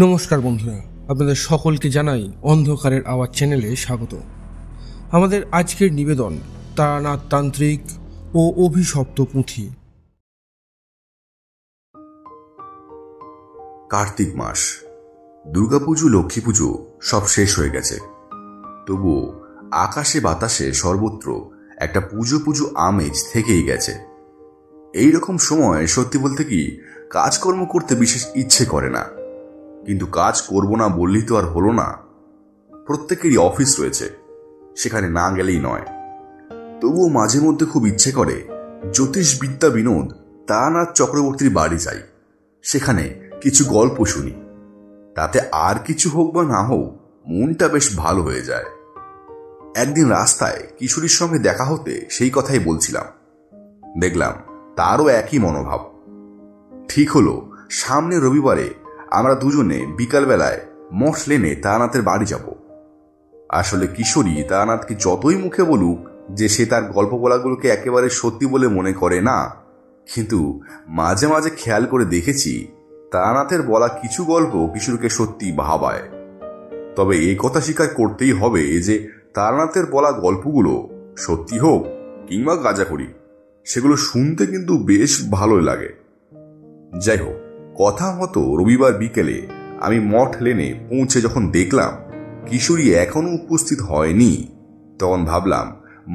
নমস্কার বন্ধুরা, আপনাদের সকলকে জানাই অন্ধকারের আওয়াজ চ্যানেলে স্বাগত। আমাদের আজকের নিবেদন তারানাথ তান্ত্রিক ও অভিশপ্ত পুঁথি। কার্তিক মাস, দুর্গাপুজো, লক্ষ্মী পুজো সব শেষ হয়ে গেছে। তবুও আকাশে বাতাসে সর্বত্র একটা পুজো পুজো আমেজ থেকেই গেছে। এই রকম সময় সত্যি বলতে কি কাজকর্ম করতে বিশেষ ইচ্ছে করে না, কিন্তু কাজ করব না বললেই তো আর হলো না। প্রত্যেকেরই অফিস রয়েছে, সেখানে না গেলেই নয়। তবুও মাঝে মধ্যে খুব ইচ্ছে করে জ্যোতিষবিদ্যা বিনোদ তারানাথ চক্রবর্তীর বাড়ি যাই, সেখানে কিছু গল্প শুনি। তাতে আর কিছু হোক বা না হোক মনটা বেশ ভালো হয়ে যায়। একদিন রাস্তায় কিশোরীর সঙ্গে দেখা হতে সেই কথাই বলছিলাম। দেখলাম তারও একই মনোভাব। ঠিক হলো সামনে রবিবারে আমরা দুজনে বিকালবেলায় মঠ লেনে তারানাথের বাড়ি যাব। আসলে কিশোরী তারানাথকে যতই মুখে বলুক যে সে তার গল্প বলাগুলোকে একেবারে সত্যি বলে মনে করে না, কিন্তু মাঝে মাঝে খেয়াল করে দেখেছি তারানাথের বলা কিছু গল্প কিশোরীকে সত্যি ভাবায়। তবে এই কথা স্বীকার করতেই হবে যে তারানাথের বলা গল্পগুলো সত্যি হোক কিংবা গাঁজাখড়ি, সেগুলো শুনতে কিন্তু বেশ ভালোই লাগে। যাই হোক, কথা মতো রবিবার বিকেলে আমি মঠ লেনে পৌঁছে যখন দেখলাম কিশোরী এখনো উপস্থিত হয়নি, তখন ভাবলাম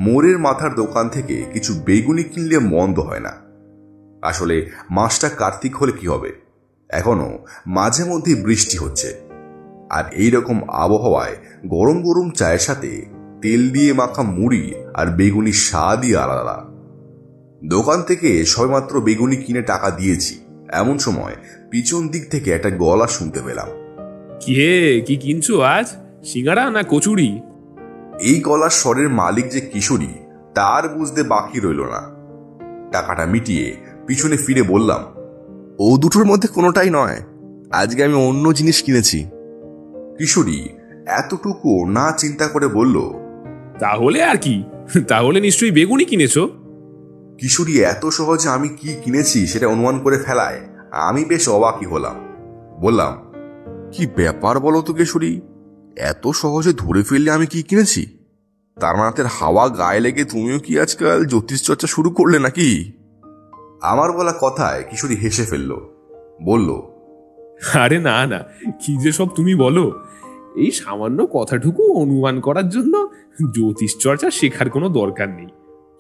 মোড়ের মাথার দোকান থেকে কিছু বেগুনি কিনলে মন্দ হয় না। আসলে মাসটা কার্তিক হলে কি হবে, এখনো মাঝে মধ্যে বৃষ্টি হচ্ছে, আর এই রকম আবহাওয়ায় গরম গরম চায়ের সাথে তেল দিয়ে মাখা মুড়ি আর বেগুনির স্বাদই আলাদা। দোকান থেকে সবেমাত্র বেগুনি কিনে টাকা দিয়েছি, এমন সময় পিছন দিক থেকে একটা গলা শুনতে পেলাম। কি কিনছো আজ, সিঙ্গারা না কচুরি? এই গলার স্বরের মালিক যে কিশোরী তার বুঝতে বাকি রইল না। টাকাটা মিটিয়ে পিছনে ফিরে বললাম, ও দুটোর মধ্যে কোনোটাই নয়, আজকে আমি অন্য জিনিস কিনেছি। কিশোরী এতটুকু না চিন্তা করে বলল, তাহলে আর কি, তাহলে নিশ্চয়ই বেগুনি কিনেছো। কিশোরী এত সহজে আমি কি কিনেছি সেটা অনুমান করে ফেলায় আমি বেশ অবাকই হলাম। বললাম, কি ব্যাপার বলো তো কিশোরী, এত সহজে ধরে ফেললে আমি কি কিনেছি? তারানাথের হাওয়া গায়ে লেগে তুমিও কি আজকাল জ্যোতিষ চর্চা শুরু করলে নাকি? আমার বলা কথায় কিশোরী হেসে ফেলল, বলল, আরে না না, কি যে সব তুমি বলো। এই সামান্য কথাটুকু অনুমান করার জন্য জ্যোতিষ চর্চা শেখার কোনো দরকার নেই।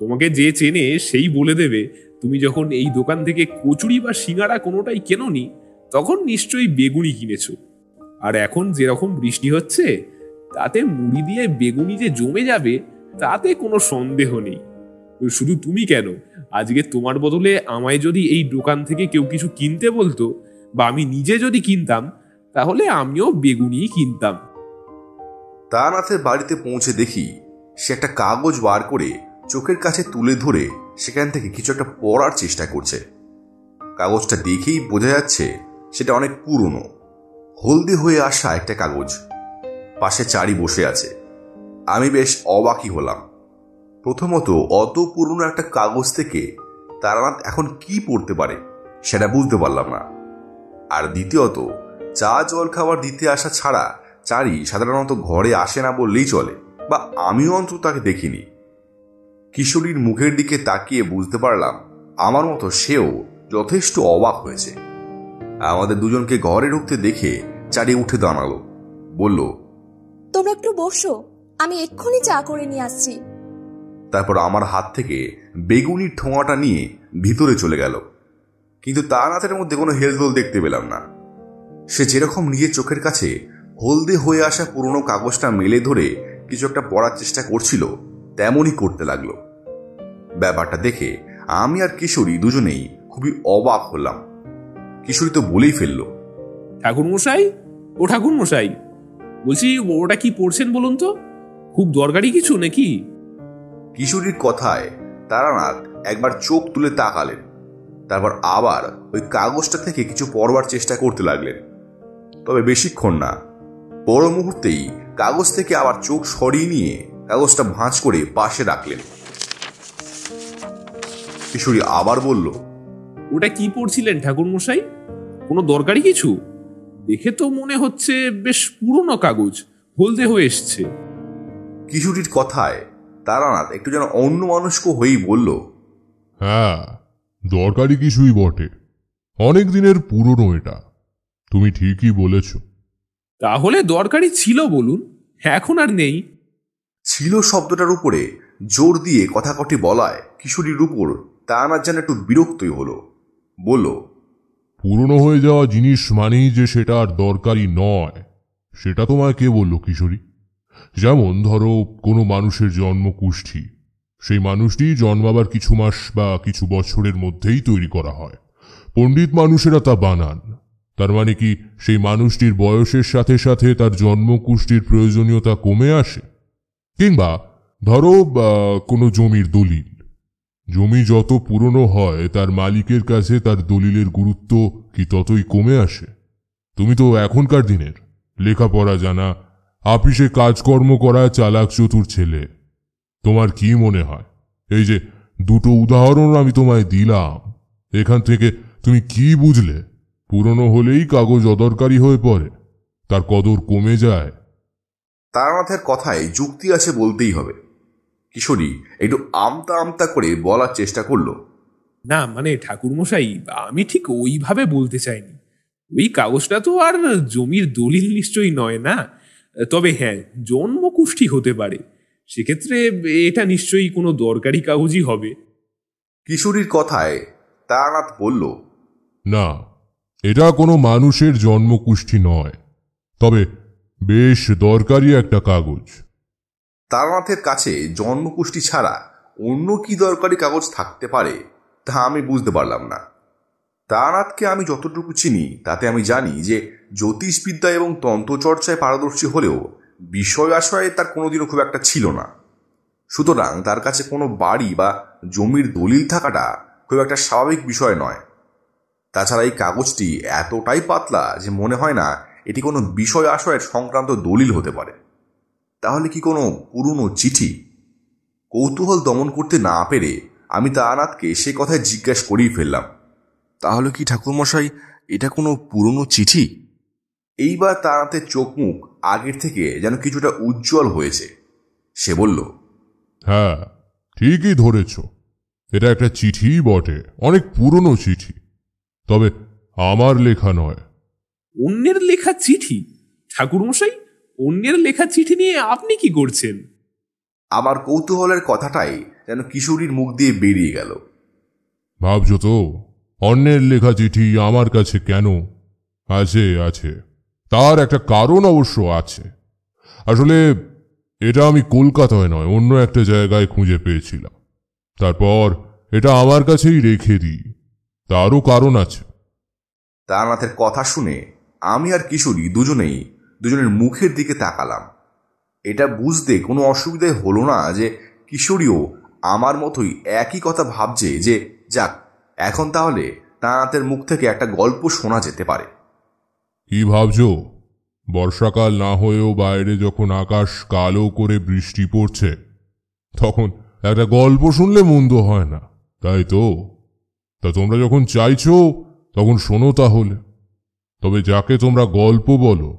তোমাকে যে চেনে সেই বলে দেবে তুমি যখন এই দোকান থেকে কচুরি বা সিঙ্গারা কোনোটাই কেনোনি, তখন নিশ্চয়ই বেগুনি কিনেছো। আর এখন যেরকম বৃষ্টি হচ্ছে, তাতে মুড়ি দিয়ে বেগুনি যে জমে যাবে তাতে কোনো সন্দেহ নেই। শুধু তুমি কেন, আজকে তোমার বদলে আমায় যদি এই দোকান থেকে কেউ কিছু কিনতে বলতো, বা আমি নিজে যদি কিনতাম, তাহলে আমিও বেগুনিই কিনতাম। তারানাথের বাড়িতে পৌঁছে দেখি সে একটা কাগজ বার করে চোখের কাছে তুলে ধরে সেখান থেকে কিছু একটা পড়ার চেষ্টা করছে। কাগজটা দেখেই বোঝা যাচ্ছে সেটা অনেক পুরনো, হলদে হয়ে আসা একটা কাগজ। পাশে চারি বসে আছে। আমি বেশ অবাকই হলাম। প্রথমত, অত পুরনো একটা কাগজ থেকে তারানাথ এখন কি পড়তে পারে সেটা বুঝতে পারলাম না। আর দ্বিতীয়ত, চা জল খাবার দিতে আসা ছাড়া চারি সাধারণত ঘরে আসে না বললেই চলে, বা আমিও অন্তত তাকে দেখিনি। কিশোরীর মুখের দিকে তাকিয়ে বুঝতে পারলাম আমার মতো সেও যথেষ্ট অবাক হয়েছে। আমাদের দুজনকে ঘরে ঢুকতে দেখে চারি উঠে দাঁড়ালো, বলল, তোমরা একটু বসো, আমি এক্ষুনি চা করে নিয়ে আসছি। তারপর আমার হাত থেকে বেগুনির ঠোঙাটা নিয়ে ভিতরে চলে গেল। কিন্তু তারানাথের মধ্যে কোনো হেলদোল দেখতে পেলাম না। সে যেরকম নিজের চোখের কাছে হলদে হয়ে আসা পুরনো কাগজটা মেলে ধরে কিছু একটা পড়ার চেষ্টা করছিল, তেমনই করতে লাগলো। ব্যাপারটা দেখে আমি আর কিশোরী দুজনেই খুবই অবাক হলাম। কিশোরী তো বলেই ফেলল, ঠাকুর মশাই, ও ঠাকুর মশাই, বলছি ওটা কি পড়ছেন বলুন তো, খুব দরকারি কিছু নাকি? কিশোরীর কথায় তারানাথ একবার চোখ তুলে তাকালেন, তারপর আবার ওই কাগজটা থেকে কিছু পড়বার চেষ্টা করতে লাগলেন। তবে বেশিক্ষণ না, পর মুহূর্তেই কাগজ থেকে আবার চোখ সরিয়ে নিয়ে কাগজটা ভাঁজ করে পাশে রাখলেন। কিশোরী আবার বলল, ওটা কি পড়ছিলেন ঠাকুর মশাই, কোনো দরকারি কিছু? দেখে তো মনে হচ্ছে বেশ পুরনো কাগজ, হলদে হয়ে এসছে। কিশোরীর কথায় তারানাথ একটু যেন অন্য মানুষকে হয়েই বলল, হ্যাঁ, দরকারি কিছুই বটে, অনেক দিনের পুরনো এটা, তুমি ঠিকই বলেছ। তাহলে দরকারি ছিল বলুন, এখন আর নেই। ছিল শব্দটার উপরে জোর দিয়ে কথা কটি বলায় কিশোরীর উপর তারানাথ যেন একটু বিরক্তই হলো। বলল, পুরনো হয়ে যাওয়া জিনিস মানেই যে সেটা আর দরকারি নয়, সেটা তোমায় কে বলল কিশোরী? যেমন ধরো কোনো মানুষের জন্মকুষ্ঠি, সেই মানুষটি জন্মাবার কিছু মাস বা কিছু বছরের মধ্যেই তৈরি করা হয়, পণ্ডিত মানুষেরা তা বানান। তার মানে কি সেই মানুষটির বয়সের সাথে সাথে তার জন্মকুষ্ঠির প্রয়োজনীয়তা কমে আসে? কিংবা ধরো কোনো জমির দলিল, জমি যত পুরনো হয় তার মালিকের কাছে তার দলিলের গুরুত্ব কি ততই কমে আসে? তুমি তো এখনকার দিনের লেখাপড়া জানা, আপিসে কাজকর্ম করা চালাক চতুর ছেলে, তোমার কি মনে হয় এই যে দুটো উদাহরণ আমি তোমায় দিলাম, এখান থেকে তুমি কি বুঝলে? পুরনো হলেই কাগজ অদরকারি হয়ে পড়ে, তার কদর কমে যায়। তারানাথের কথায় যুক্তি আছে বলতেই হবে। কিশোরী একটু আমতা আমতা করে বলার চেষ্টা করলো, না মানে ঠাকুরমশাই, আমি ঠিক ওইভাবে বলতে চাইনি। ওই কাগজটা তো আর জমির দলিল নিশ্চয়ই নয় না। তবে হ্যাঁ, জন্মকুষ্ঠি হতে পারে, সেক্ষেত্রে এটা নিশ্চয়ই কোনো দরকারি কাগজই হবে। কিশোরীর কথায় তারানাথ বলল, না, এটা কোনো মানুষের জন্মকুষ্ঠি নয়, তবে বেশ দরকারি একটা কাগজ। তারানাথের কাছে জন্মকুষ্ঠি ছাড়া অন্য কি দরকারি কাগজ থাকতে পারে তা আমি বুঝতে পারলাম না। তারানাথকে আমি যতটুকু চিনি তাতে আমি জানি যে জ্যোতিষবিদ্যা এবং তন্ত্রচর্চায় পারদর্শী হলেও বিষয় আশয়ে তার কোনোদিনও খুব একটা ছিল না। সুতরাং তার কাছে কোনো বাড়ি বা জমির দলিল থাকাটা খুব একটা স্বাভাবিক বিষয় নয়। তাছাড়া এই কাগজটি এতটাই পাতলা যে মনে হয় না এটি কোনো বিষয় আশয়ের সংক্রান্ত দলিল হতে পারে। তাহলে কি কোনো পুরনো চিঠি? কৌতূহল দমন করতে না পেরে আমি তারানাথকে সে কথায় জিজ্ঞাসা করেই ফেললাম, তাহলে কি ঠাকুরমশাই এটা কোনো পুরনো চিঠি? এইবার তারানাথের চোখ মুখ আগের থেকে যেন কিছুটা উজ্জ্বল হয়েছে। সে বলল, হ্যাঁ, ঠিকই ধরেছ, এটা একটা চিঠি বটে, অনেক পুরনো চিঠি, তবে আমার লেখা নয়। অন্যের লেখা চিঠি? ঠাকুরমশাই, অন্যের লেখা চিঠি নিয়ে আপনি কি করছেন? আমার কৌতূহলের কথাটাই যেন কিশোরীর মুখ দিয়ে বেরিয়ে গেল। ভাবছ তো অন্যের লেখা চিঠি আমার কাছে কেন? আছে আছে, তার একটা কারণ অবশ্য আছে। আসলে এটা আমি কলকাতায় নয়, অন্য একটা জায়গায় খুঁজে পেয়েছিলাম, তারপর এটা আমার কাছেই রেখে দিই, তারও কারণ আছে। তারানাথের কথা শুনে আমি আর কিশোরী দুজনের মুখের দিকে তাকালাম। এটা বুঝতে কোনো অসুবিধাই হলো না যে কিশোরীও আমার মতোই একই কথা ভাবছে যে যাক, এখন তাহলে তারানাথের মুখ থেকে একটা গল্প শোনা যেতে পারে। কি ভাবছ? বর্ষাকাল না হয়েও বাইরে যখন আকাশ কালো করে বৃষ্টি পড়ছে, তখন একটা গল্প শুনলে মন্দ হয় না, তাই তো? তা তোমরা যখন চাইছো তখন শোনো তাহলে। তবে যাকে তোমরা গল্প বলো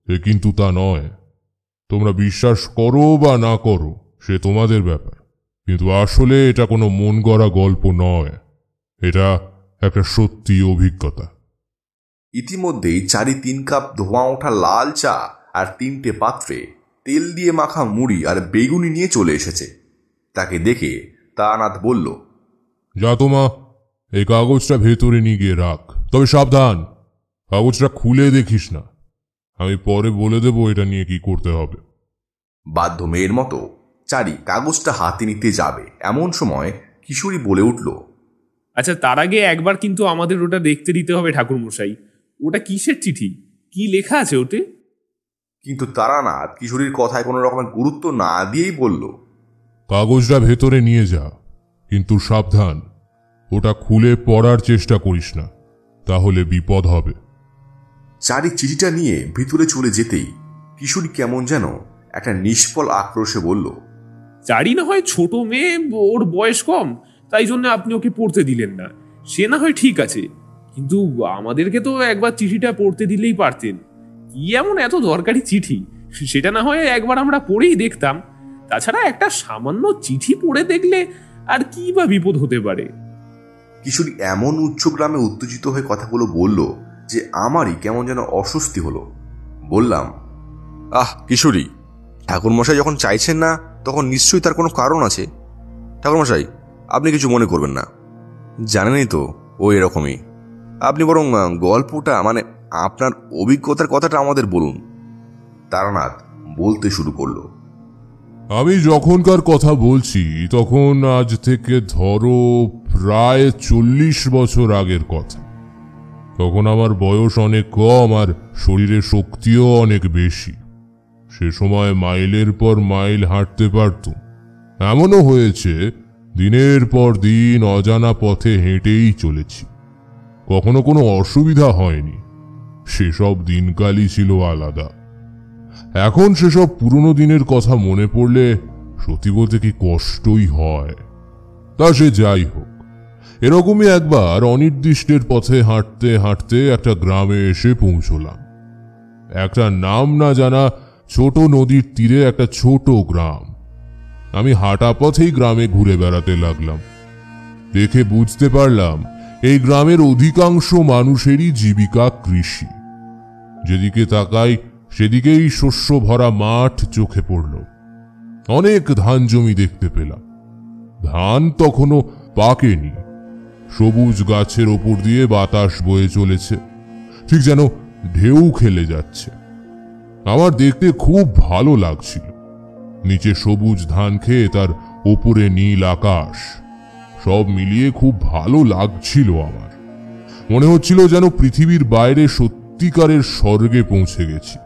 সে কিন্তু তা নয়। তোমরা বিশ্বাস করো বা না করো সে তোমাদের ব্যাপার, কিন্তু আসলে এটা কোনো মন গড়া গল্প নয়, এটা একটা সত্যি অভিজ্ঞতা। ইতিমধ্যেই 4-3 কাপ ধোঁয়া ওঠা লাল চা আর 3টে পাত্রে তেল দিয়ে মাখা মুড়ি আর বেগুনি নিয়ে চলে এসেছে। তাকে দেখে তারানাথ বলল, যা তোমা, এই কাগজটা ভেতরে নিয়ে গিয়ে রাখ, তবে সাবধান, কাগজটা খুলে দেখিস না, আমি পরে বলে দেব এটা নিয়ে কি করতে হবে। বাধ্য মেয়ের মতো চারি কাগজটা হাতে নিতে যাবে এমন সময় কিশোরী বলে উঠল, আচ্ছা, তার আগে একবার কিন্তু আমাদের ওটা দেখতে দিতে হবে ঠাকুরমশাই। ওটা কিসের চিঠি? কি লেখা আছে ওতে? কিন্তু তারানাথ কিশোরীর কথায় কোনো রকমের গুরুত্ব না দিয়েই বলল, কাগজটা ভেতরে নিয়ে যা, কিন্তু সাবধান, ওটা খুলে পড়ার চেষ্টা করিস না, তাহলে বিপদ হবে। চারি চিঠিটা নিয়ে ভিতরে চলে যেতেই কিশোরী কেমন যেন একটা নিষ্ফল আক্রোশে বলল, চারি না হয় ছোট মেয়ে, ওর বয়স কম, তাই জন্য আপনি ওকে পড়তে দিলেন না, সে না হয় ঠিক আছে, কিন্তু আমাদেরকে তো একবার চিঠিটা পড়তে দিলেই পারতেন। কি এমন এত দরকারি চিঠি, সেটা না হয় একবার আমরা পড়েই দেখতাম। তাছাড়া একটা সামান্য চিঠি পড়ে দেখলে আর কি বা বিপদ হতে পারে। কিশোরী এমন উচ্চ গ্রামে উত্তেজিত হয়ে কথাগুলো বলল যে আমারই কেমন যেন অস্বস্তি হলো। বললাম, কিশোরী, ঠাকুরমশাই যখন চাইছেন না তখন নিশ্চয়ই তার কোনো কারণ আছে। ঠাকুরমশাই, আপনি কিছু মনে করবেন না, জানেনই তো ও এরকমই। আপনি বরং গল্পটা মানে আপনার অভিজ্ঞতার কথাটা আমাদের বলুন। তারানাথ বলতে শুরু করলো। আমি যখনকার কথা বলছি তখন আজ থেকে ধরো প্রায় 40 বছর আগের কথা। তখন আমার বয়স অনেক কম আর শরীরের শক্তিও অনেক বেশি। সে সময় মাইলের পর মাইল হাঁটতে পারতুম। এমনও হয়েছে দিনের পর দিন অজানা পথে হেঁটেই চলেছি, কখনো কোনো অসুবিধা হয়নি। সেসব দিনকালই ছিল আলাদা। এখন সেসব পুরনো দিনের কথা মনে পড়লে সত্যি বলতে কি কষ্টই হয়। তা সে যাই হোক, এরকমই একবার অনির্দিষ্টের পথে হাঁটতে হাঁটতে একটা গ্রামে এসে পৌঁছলাম। একটা নাম না জানা ছোট নদীর তীরে একটা ছোট গ্রাম। আমি হাঁটা পথেই গ্রামে ঘুরে বেড়াতে লাগলাম। দেখে বুঝতে পারলাম এই গ্রামের অধিকাংশ মানুষেরই জীবিকা কৃষি। যেদিকে তাকাই সেদিকেই শস্য ভরা মাঠ চোখে পড়ল। অনেক ধান জমি দেখতে পেলাম। ধান তখনও পাকেনি। সবুজ গাছের ওপর দিয়ে বাতাস বয়ে চলেছে, ঠিক যেন ঢেউ খেলে যাচ্ছে। আমার দেখতে খুব ভালো লাগছিল। নিচে সবুজ ধান খেয়ে তার ওপরে নীল আকাশ, সব মিলিয়ে খুব ভালো লাগছিল আমার। মনে হচ্ছিল যেন পৃথিবীর বাইরে সত্যিকারের স্বর্গে পৌঁছে গেছি।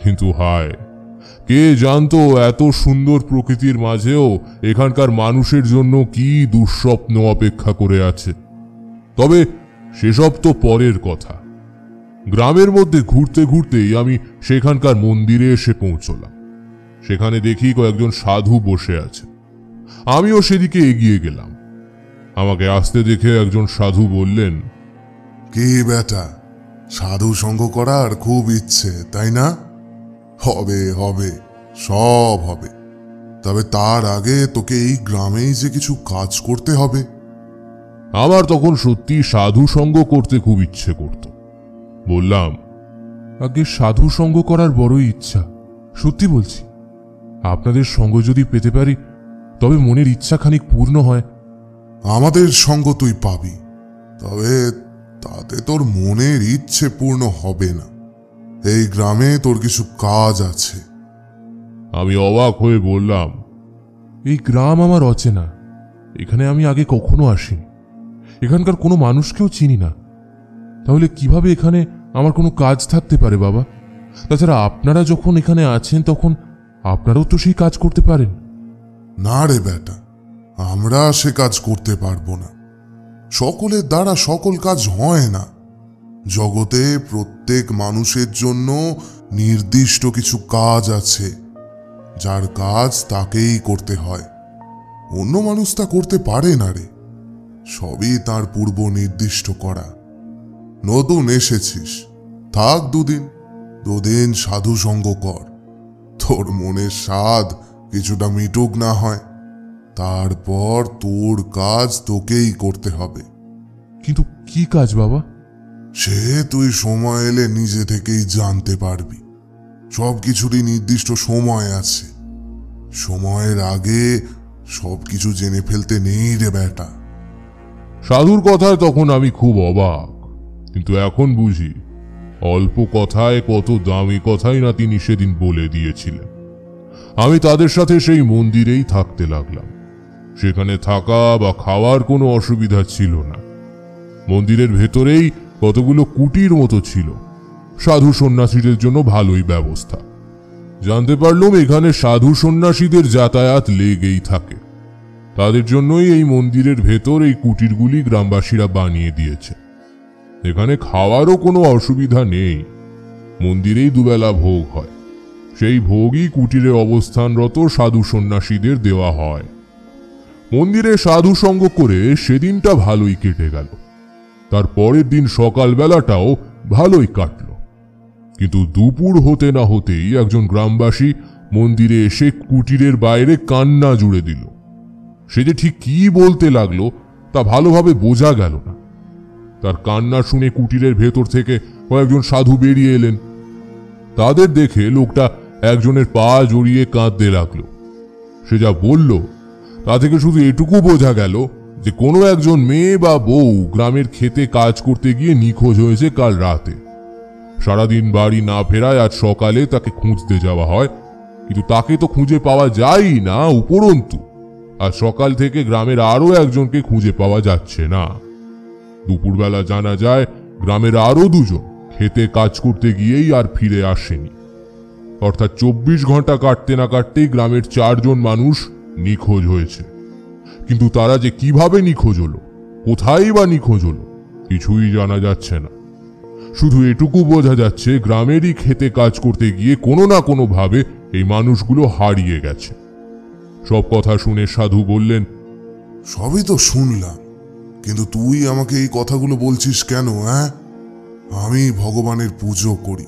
কিন্তু হায়, কে জানতো এত সুন্দর প্রকৃতির মাঝেও এখানকার মানুষের জন্য কি দুঃস্বপ্ন অপেক্ষা করে আছে। তবে সেসব তো পরের কথা। গ্রামের মধ্যে ঘুরতে ঘুরতেই আমি সেখানকার মন্দিরে এসে পৌঁছলাম। সেখানে দেখি কয়েকজন সাধু বসে আছে। আমিও সেদিকে এগিয়ে গেলাম। আমাকে আসতে দেখে একজন সাধু বললেন, কি বেটা, সাধু সঙ্গ করার খুব ইচ্ছে তাই না? হবে হবে, সব হবে। তবে তার আগে তোকে এই গ্রামেই যে কিছু কাজ করতে হবে। আমার তখন সত্যি সাধু সঙ্গ করতে খুব ইচ্ছে করত। বললাম, আগে সাধু সঙ্গ করার বড়ই ইচ্ছা, সত্যি বলছি। আপনাদের সঙ্গ যদি পেতে পারি তবে মনের ইচ্ছা খানিক পূর্ণ হয়। আমাদের সঙ্গ তুই পাবি, তবে তাতে তোর মনের ইচ্ছে পূর্ণ হবে না। এই গ্রামে তোর কিছু কাজ আছে। আমি অবাক হয়ে বললাম, এই গ্রাম আমার অচেনা। এখানে আমি আগে কখনো আসিনি। এখানকার কোনো মানুষকেও চিনি না। তাহলে কিভাবে এখানে আমার কোনো কাজ থাকতে পারে বাবা? তাছাড়া আপনারা যখন এখানে আছেন তখন আপনারাও তো সেই কাজ করতে পারেন। না রে বেটা, আমরা সে কাজ করতে পারবো না। সকলের দ্বারা সকল কাজ হয় না। জগতে প্রত্যেক মানুষের জন্য নির্দিষ্ট কিছু কাজ আছে, যার কাজ তাকেই করতে হয়। অন্য মানুষ তা করতে পারে না রে। সবই তার পূর্ব নির্দিষ্ট করা। নতুন এসেছিস, থাক দুদিন সাধু সঙ্গ কর। তোর মনের স্বাদ কিছুটা মিটুক না হয়, তারপর তোর কাজ তোকেই করতে হবে। কিন্তু কি কাজ বাবা? সে তুই সময় এলে নিজে থেকেই জানতে পারবি। সবকিছুরই নির্দিষ্ট সময় আছে। সময়ের আগে সবকিছু জেনে ফেলতে নেই রে বেটা। সাধুর কথায় তখন আমি খুব অবাক, কিন্তু এখন বুঝি অল্প কথায় কত দামি কথাই না তিনি সেদিন বলে দিয়েছিলেন। আমি তাদের সাথে সেই মন্দিরেই থাকতে লাগলাম। সেখানে থাকা বা খাওয়ার কোনো অসুবিধা ছিল না। মন্দিরের ভেতরেই কতগুলো কুটির মতো ছিল। সাধু সন্ন্যাসীদের জন্য ভালোই ব্যবস্থা। জানতে পারলাম এখানে সাধু সন্ন্যাসীদের যাতায়াত লেগেই থাকে। তাদের জন্যই এই মন্দিরের ভেতর এই কুটিরগুলি গ্রামবাসীরা বানিয়ে দিয়েছে। এখানে খাওয়ারও কোনো অসুবিধা নেই। মন্দিরেই দুবেলা ভোগ হয়। সেই ভোগই কুটিরে অবস্থানরত সাধু সন্ন্যাসীদের দেওয়া হয়। মন্দিরে সাধু সঙ্গ করে সেদিনটা ভালোই কেটে গেল। তার পরের দিন সকালবেলাটাও ভালোই কাটল। কিন্তু দুপুর হতে না হতেই একজন গ্রামবাসী মন্দিরে এসে কুটিরের বাইরে কান্না জুড়ে দিল। সে যে ঠিক কি বলতে লাগলো তা ভালোভাবে বোঝা গেল না। তার কান্না শুনে কুটিরের ভেতর থেকে কয়েকজন সাধু বেরিয়ে এলেন। তাদের দেখে লোকটা একজনের পা জড়িয়ে কাঁদতে লাগলো। সে যা বলল তা থেকে শুধু এটুকু বোঝা গেল যে কোনো একজন মেয়ে বা বউ গ্রামের ক্ষেতে কাজ করতে গিয়ে নিখোঁজ হয়েছে কাল রাতে। সারাদিন বাড়ি না ফেরায় আজ সকালে তাকে খুঁজতে যাওয়া হয়, কিন্তু তাকে তো খুঁজে পাওয়া যায়ই না। উপরন্তু আজ সকাল থেকে গ্রামের আরো একজনকে খুঁজে পাওয়া যাচ্ছে না। দুপুরবেলা জানা যায় গ্রামের আরো দুজন খেতে কাজ করতে গিয়েই আর ফিরে আসেনি। অর্থাৎ 24 ঘন্টা কাটতে না কাটতেই গ্রামের 4 জন মানুষ নিখোঁজ হয়েছে। কিন্তু তারা যে কিভাবে নিখোঁজ হলো, কোথায় বা নিখোঁজ হলো, কিছুই জানা যাচ্ছে না। শুধু এটুকু বোঝা যাচ্ছে গ্রামেরই খেতে কাজ করতে গিয়ে কোনো না কোনো ভাবে এই মানুষগুলো হারিয়ে গেছে। সব কথা শুনে সাধু বললেন, সবই তো শুনলাম, কিন্তু তুই আমাকে এই কথাগুলো বলছিস কেন? আমি ভগবানের পুজো করি,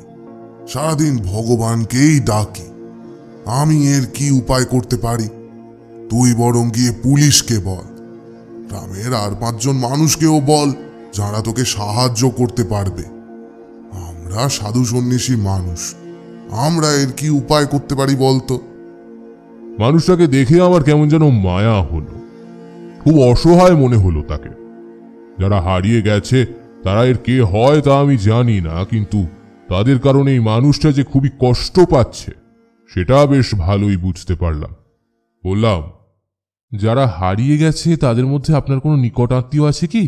সারাদিন ভগবানকেই ডাকি। আমি এর কি উপায় করতে পারি? তুই বরং গিয়ে পুলিশকে বল, গ্রামের আর 5 জন মানুষকেও বল যারা তোকে সাহায্য করতে পারবে। আমরা সাধু সন্ন্যাসী মানুষ, আমরা এর কি উপায় করতে পারি বলতো? মানুষটাকে দেখে আমার কেমন যেন মায়া হলো। খুব অসহায় মনে হলো তাকে। যারা হারিয়ে গেছে তারা এর কে হয় তা আমি জানি না, কিন্তু তাদের কারণে এই মানুষটা যে খুবই কষ্ট পাচ্ছে সেটা বেশ ভালোই বুঝতে পারলাম। বললাম, যারা হারিয়ে গেছে তাদের মধ্যে আপনার কোনো নিকট আত্মীয় আছে কি?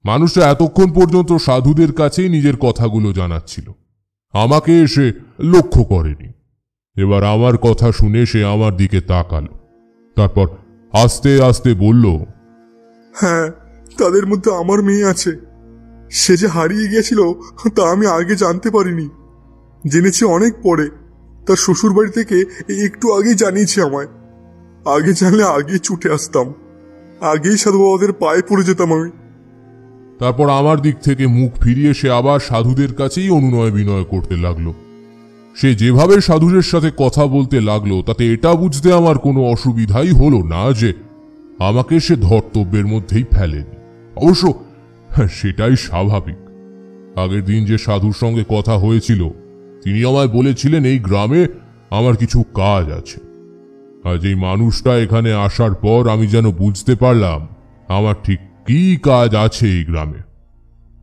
মানুষটা এতক্ষণ পর্যন্ত সাধুদের কাছেই নিজের কথাগুলো জানাচ্ছিল, আমাকে এসে লক্ষ্য করেনি। এবার আমার কথা শুনে সে আমার দিকে তাকালো, তারপর আস্তে আস্তে বলল, হ্যাঁ, তাদের মধ্যে আমার মেয়ে আছে। সে যে হারিয়ে গিয়েছিল তা আমি আগে জানতে পারিনি, জেনেছি অনেক পরে। তার শ্বশুর বাড়ি থেকে একটু আগেই জানিয়েছে আমায়। আগে জানলে আগে ছুটে আসতাম, আগেই সাধু বাবাদের পায়ে পড়ে যেতাম আমি। তারপর আমার দিক থেকে মুখ ফিরিয়ে সে আবার সাধুদের কাছেই অনুনয় বিনয় করতে লাগলো। সে যেভাবে সাধুদের সাথে কথা বলতে লাগলো তাতে এটা বুঝতে আমার কোনো অসুবিধাই হলো না যে আমাকে সে ধর্তব্যের মধ্যেই ফেলেনি। অবশ্য সেটাই স্বাভাবিক। আগের দিন যে সাধুর সঙ্গে কথা হয়েছিল তিনি আমায় বলেছিলেন এই গ্রামে আমার কিছু কাজ আছে। আজ এই মানুষটা এখানে আসার পর আমি যেন বুঝতে পারলাম আমার ঠিক কি কাজ আছে এই গ্রামে।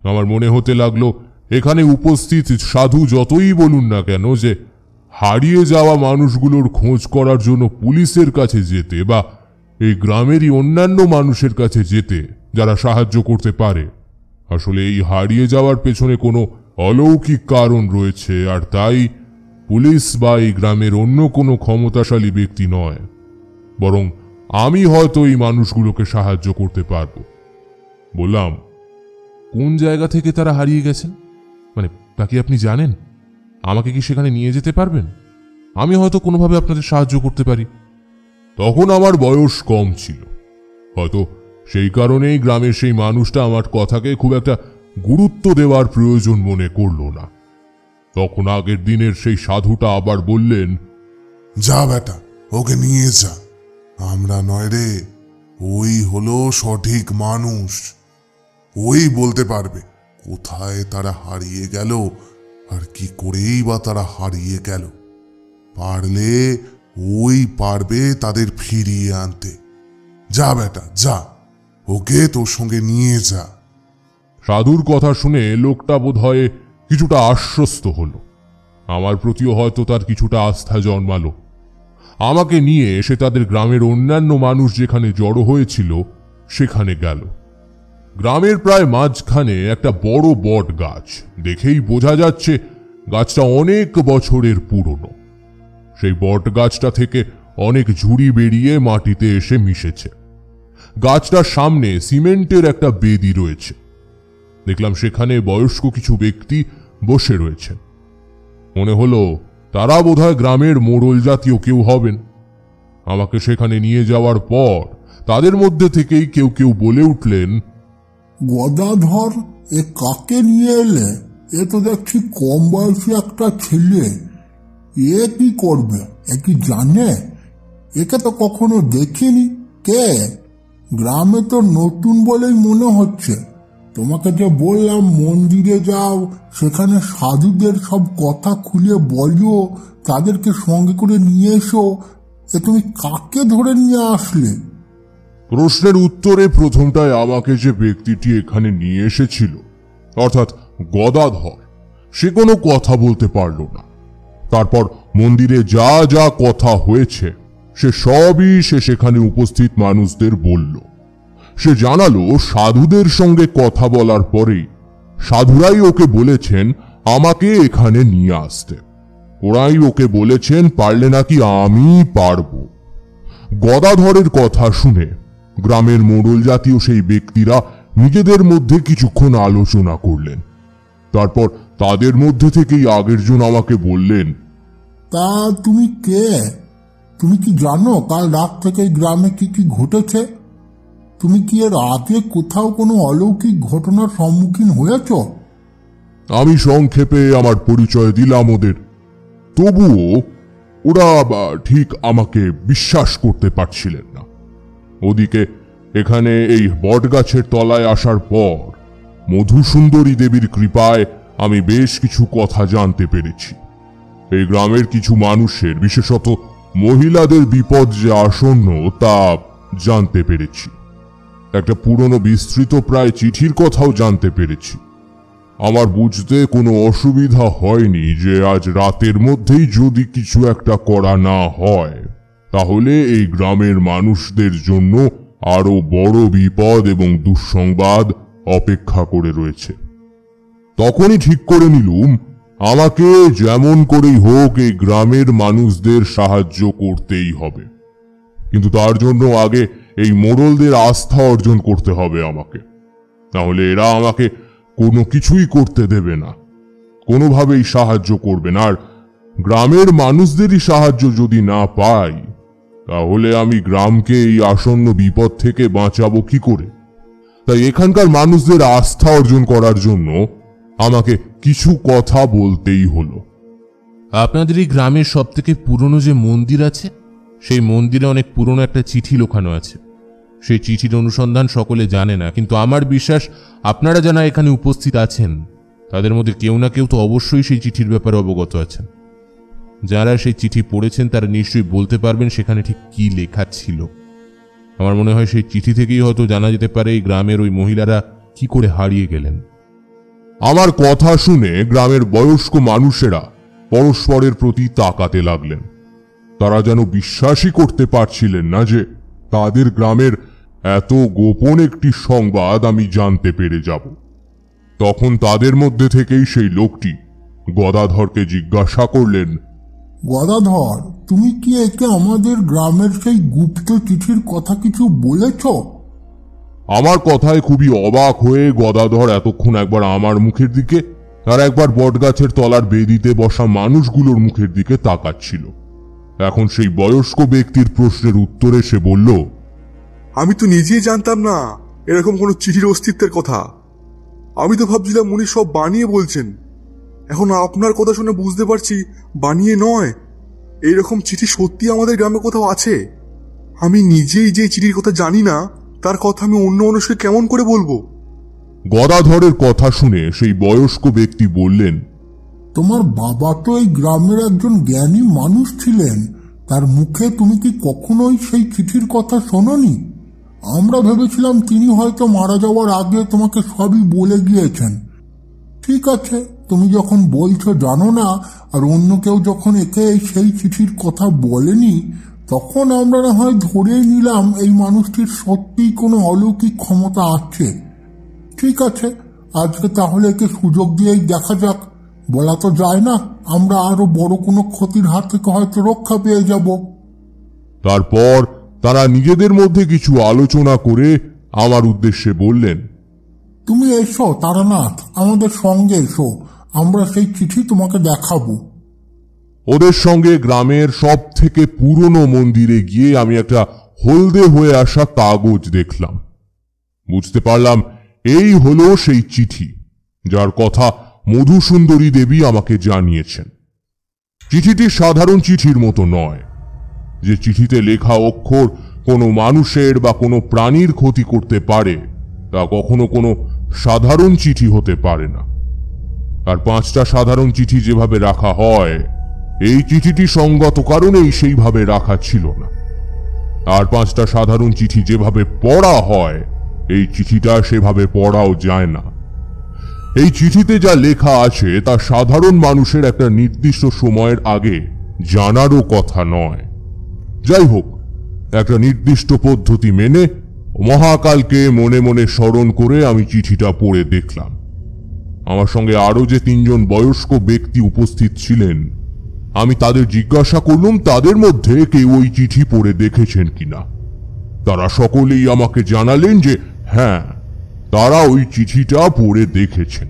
আমার মনে হতে লাগলো এখানে উপস্থিত সাধু যতই বলুন না কেন যে হারিয়ে যাওয়া মানুষগুলোর খোঁজ করার জন্য পুলিশের কাছে যেতে বা এই গ্রামেরই অন্যান্য মানুষের কাছে যেতে যারা সাহায্য করতে পারে, আসলে এই হারিয়ে যাওয়ার পেছনে কোনো অলৌকিক কারণ রয়েছে। আর তাই পুলিশ বা এই গ্রামের অন্য কোনো ক্ষমতাশালী ব্যক্তি নয়, বরং আমি হয়তো এই মানুষগুলোকে সাহায্য করতে পারবো। বললাম, কোন জায়গা থেকে তারা হারিয়ে গেছেন? মানে তা কি আপনি জানেন? আমাকে কি সেখানে নিয়ে যেতে পারবেন? আমি হয়তো কোনোভাবে আপনাদের সাহায্য করতে পারি। তখন আমার বয়স কম ছিল, হয়তো সেই কারণেই গ্রামের সেই মানুষটা আমার কথাকে খুব একটা গুরুত্ব দেওয়ার প্রয়োজন মনে করল না। তখন আগের দিনের সেই সাধুটা আবার বললেন, যা বেটা, ওকে নিয়ে যা। আমরা নয় রে, ওই হলো সঠিক মানুষ। ওই বলতে পারবে কোথায় তারা হারিয়ে গেল আর কি করেই বা তারা হারিয়ে গেল। পারলে ওই পারবে তাদের ফিরিয়ে আনতে। যা বেটা যা, ওকে তোর সঙ্গে নিয়ে যা। সাধুর কথা শুনে লোকটা বোধহয় কিছুটা আশ্বস্ত হলো। আমার প্রতিও হয়তো তার কিছুটা আস্থা জন্মালো। আমাকে নিয়ে এসে তাদের গ্রামের অন্যান্য মানুষ যেখানে জড়ো হয়েছিল সেখানে গেল। গ্রামের প্রায় মাঝখানে একটা বড় বট গাছ, দেখেই বোঝা যাচ্ছে গাছটা অনেক বছরের পুরনো। সেই বট গাছটা থেকে অনেক ঝুড়ি বেরিয়ে মাটিতে এসে মিশেছে। গাছটার সামনে সিমেন্টের একটা বেদি রয়েছে। দেখলাম সেখানে বয়স্ক কিছু ব্যক্তি বসে রয়েছেন। মনে হলো তারা বোধহয় গ্রামের মোড়ল জাতীয় কেউ হবেন। আমাকে সেখানে নিয়ে যাওয়ার পর তাদের মধ্যে থেকেই কেউ কেউ বলে উঠলেন, গদাধর, এ কাকে নিয়ে এলে? এ তো দেখছি কম বয়সী একটা ছেলে। এ কি করবে? এ কি জানে? একে তো কখনো দেখিনি। কে? গ্রামে তো নতুন বলেই মনে হচ্ছে। তোমাকে যে বললাম মন্দিরে যাও, সেখানে সাধুদের সব কথা খুলে বলো, তাদেরকে সঙ্গে করে নিয়ে এসো, এ তুমি কাকে ধরে নিয়ে আসলে? প্রশ্নের উত্তরে প্রথমটায় আমাকে যে ব্যক্তিটি এখানে নিয়ে এসেছিল, অর্থাৎ গদাধর, সে কোনো কথা বলতে পারল না। তারপর মন্দিরে যা যা কথা হয়েছে সে সবই সে সেখানে উপস্থিত মানুষদের বলল। সে জানালো সাধুদের সঙ্গে কথা বলার পরেই সাধুরাই ওকে বলেছেন আমাকে এখানে নিয়ে আসতে। ওরাই ওকে বলেছেন পারলে নাকি আমি পারব। গদাধরের কথা শুনে গ্রামের মোড়ল জাতীয় সেই ব্যক্তিরা নিজেদের মধ্যে কিছুক্ষণ আলোচনা করলেন। তারপর তাদের মধ্যে থেকেই আগের জন আমাকে বললেন, তা তুমি কে? তুমি কি জানো কাল রাত থেকে গ্রামে কি কি ঘটেছে? তুমি কি এর আগে কোথাও কোনো অলৌকিক ঘটনার সম্মুখীন হয়েছ? আমি সংক্ষেপে আমার পরিচয় দিলাম ওদের। তবুও ওরা ঠিক আমাকে বিশ্বাস করতে পারছিলেন না। ওদিকে এখানে এই বটগাছের তলায় আসার পর মধুসুন্দরী দেবীর কৃপায় আমি বেশ কিছু কথা জানতে পেরেছি। এই গ্রামের কিছু মানুষের, বিশেষত মহিলাদের বিপদ যে আসন্ন তা জানতে পেরেছি। একটা পুরনো বিস্তৃত প্রায় চিঠির কথাও জানতে পেরেছি। আমার বুঝতে কোনো অসুবিধা হয়নি যে আজ রাতের মধ্যেই যদি কিছু একটা করা না হয়, তাহলে এই গ্রামের মানুষদের জন্য আরো বড় বিপদ এবং দুঃসংবাদ অপেক্ষা করে রয়েছে। তখনই ঠিক করে নিলুম আমাকে যেমন করেই হোক এই গ্রামের মানুষদের সাহায্য করতেই হবে। কিন্তু তার জন্য আগে এই মোড়লদের আস্থা অর্জন করতে হবে আমাকে, নাহলে এরা আমাকে কোনো কিছুই করতে দেবে না, কোনোভাবেই সাহায্য করবে না। আর গ্রামের মানুষদেরই সাহায্য যদি না পাই, তাহলে আমি গ্রামকে এই আসন্ন বিপদ থেকে বাঁচাবো কি করে? তাই এখানকার মানুষদের আস্থা অর্জন করার জন্য আমাকে কিছু কথা বলতেই হলো। আপনাদের এই গ্রামের সব থেকে পুরনো যে মন্দির আছে, সেই মন্দিরে অনেক পুরনো একটা চিঠি লোকানো আছে। সেই চিঠির অনুসন্ধান সকলে জানে না, কিন্তু আমার বিশ্বাস আপনারা যারা এখানে উপস্থিত আছেন তাদের মধ্যে কেউ না কেউ তো অবশ্যই সেই চিঠির ব্যাপারে অবগত আছেন। যারা সেই চিঠি পড়েছেন তারা নিশ্চয়ই বলতে পারবেন সেখানে ঠিক কি লেখা ছিল। আমার মনে হয় সেই চিঠি থেকেই হয়তো জানা যেতে পারে এই গ্রামের ওই মহিলারা কি করে হারিয়ে গেলেন। আমার কথা শুনে গ্রামের বয়স্ক মানুষেরা পরস্পরের প্রতি তাকাতে লাগলেন। তারা যেন বিশ্বাসই করতে পারছিলেন না যে তাদের গ্রামের এত গোপন একটি সংবাদ আমি জানতে পেরে যাব। তখন তাদের মধ্যে থেকেই সেই লোকটি গদাধরকে জিজ্ঞাসা করলেন, গদাধর, তুমি কি একে আমাদের গ্রামের সেই গুপ্ত চিঠির কথা কিছু বলেছ? আমার কথায় খুবই অবাক হয়ে গদাধর এতক্ষণ একবার আমার মুখের দিকে আর একবার বটগাছের তলার বেদিতে বসা মানুষগুলোর মুখের দিকে তাকাচ্ছিল। এখন সেই বয়স্ক ব্যক্তির প্রশ্নের উত্তরে সে বলল, আমি তো নিজেই জানতাম না এরকম কোনো চিঠির অস্তিত্বের কথা। আমি তো ভাবছিলাম উনি সব বানিয়ে বলছেন। এখন আপনার কথা শুনে বুঝতে পারছি বানিয়ে নয়, এইরকম চিঠি সত্যি আমাদের গ্রামে কোথাও আছে। আমি নিজেই যে চিঠির কথা জানি না তার কথা আমি অন্য মানুষকে কেমন করে বলবো? গদাধরের কথা শুনে সেই বয়স্ক ব্যক্তি বললেন, তোমার বাবা তো এই গ্রামের একজন জ্ঞানী মানুষ ছিলেন, তার মুখে তুমি কি কখনোই সেই চিঠির কথা শোনোনি? আমরা ভেবেছিলাম তিনি হয়তো মারা যাওয়ার আগে তোমাকে সবই বলে গিয়েছেন। ঠিক আছে, তুমি যখন বলছো জানো না, আর অন্য কেউ যখন একে সেই চিঠির কথা বলেনি, তখন আমরা না হয় ধরেই নিলাম এই মানুষটির সত্যিই কোনো অলৌকিক ক্ষমতা আছে। ঠিক আছে, আজকে তাহলে একে সুযোগ দিয়েই দেখা যাক। বলা তো যায় না, আমরা আরো বড় কোনো ক্ষতির হাত থেকে হয়তো রক্ষা পেয়ে যাব। তারপর তারা নিজেদের মধ্যে কিছু আলোচনা করে আমার উদ্দেশ্যে বললেন, তুমি এসো তারানাথ, আমাদের সঙ্গে এসো, আমরা সেই চিঠি তোমাকে দেখাবো। ওদের সঙ্গে গ্রামের সব থেকে পুরনো মন্দিরে গিয়ে আমি একটা হলদে হয়ে আসা কাগজ দেখলাম। বুঝতে পারলাম এই হলো সেই চিঠি যার কথা মধুসুন্দরী দেবী আমাকে জানিয়েছেন। চিঠিটি সাধারণ চিঠির মতো নয়, যে চিঠিতে লেখা অক্ষর কোনো মানুষের বা কোনো প্রাণীর ক্ষতি করতে পারে তা কখনো কোনো সাধারণ চিঠি হতে পারে না। আর 5টা সাধারণ চিঠি যেভাবে রাখা হয়, এই চিঠিটি সঙ্গত কারণেই সেইভাবে রাখা ছিল না। আর 5টা সাধারণ চিঠি যেভাবে পড়া হয়, এই চিঠিটা সেভাবে পড়াও যায় না। এই চিঠিতে যা লেখা আছে তা সাধারণ মানুষের একটা নির্দিষ্ট সময়ের আগে জানারও কথা নয়। যাই হোক, একটা নির্দিষ্ট পদ্ধতি মেনে মহাকালকে মনে মনে স্মরণ করে আমি চিঠিটা পড়ে দেখলাম। আমার সঙ্গে আরো যে 3 জন বয়স্ক ব্যক্তি উপস্থিত ছিলেন, আমি তাদের জিজ্ঞাসা করলাম তাদের মধ্যে কেউ ওই চিঠি পড়ে দেখেছেন কিনা। তারা সকলেই আমাকে জানালেন যে হ্যাঁ, তারা ওই চিঠিটা পড়ে দেখেছেন।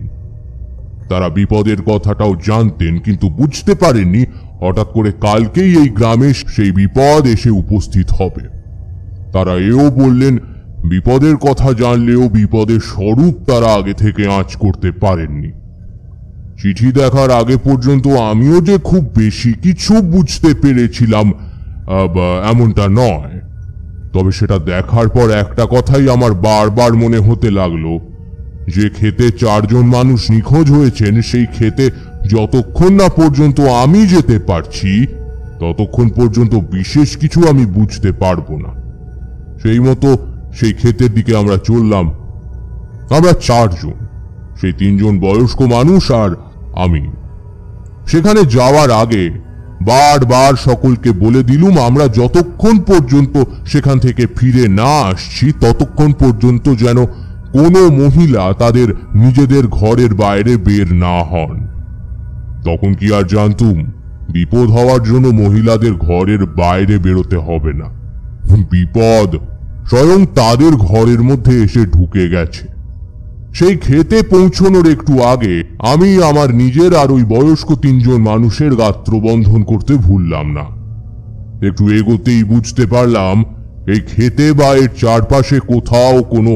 তারা বিপদের কথাটাও জানতেন, কিন্তু বুঝতে পারেননি হঠাৎ করে কালকেই এই গ্রামে সেই বিপদ এসে উপস্থিত হবে। তারা এও বললেন বিপদের কথা জানলেও বিপদের স্বরূপ তারা আগে থেকে আঁচ করতে পারেননি। চিঠি দেখার আগে পর্যন্ত আমিও যে খুব বেশি কিছু বুঝতে পেরেছিলাম এমনটা নয়, তবে সেটা দেখার পর একটা কথাই আমার বারবার মনে হতে লাগলো, যে ক্ষেতে 4 জন মানুষ নিখোঁজ হয়েছেন, সেই ক্ষেতে যতক্ষণ না পর্যন্ত আমি যেতে পারছি ততক্ষণ পর্যন্ত বিশেষ কিছু আমি বুঝতে পারবো না। সেই মতো সেই ক্ষেতের দিকে আমরা চললাম। আমরা 4 জন, সেই 3 জন বয়স্ক মানুষ আর আমি। সেখানে যাওয়ার আগে বারবার সকলকে বলে দিলুম আমরা যতক্ষণ পর্যন্ত সেখান থেকে ফিরে না আসছি ততক্ষণ পর্যন্ত যেন কোনো মহিলা তাদের নিজেদের ঘরের বাইরে বের না হন। তখন কি আর জানতুম, বিপদ হওয়ার জন্য মহিলাদের ঘরের বাইরে বেরোতে হবে না, বিপদ স্বয়ং তাদের ঘরের মধ্যে এসে ঢুকে গেছে। সেই ক্ষেতে পৌঁছানোর একটু আগে আমি আমার নিজের আর ওই বয়স্ক 3 জন মানুষের গাত্রবন্ধন করতে ভুললাম না। একটু এগোতেই বুঝতে পারলাম এই ক্ষেতে বা এর চারপাশে কোথাও কোনো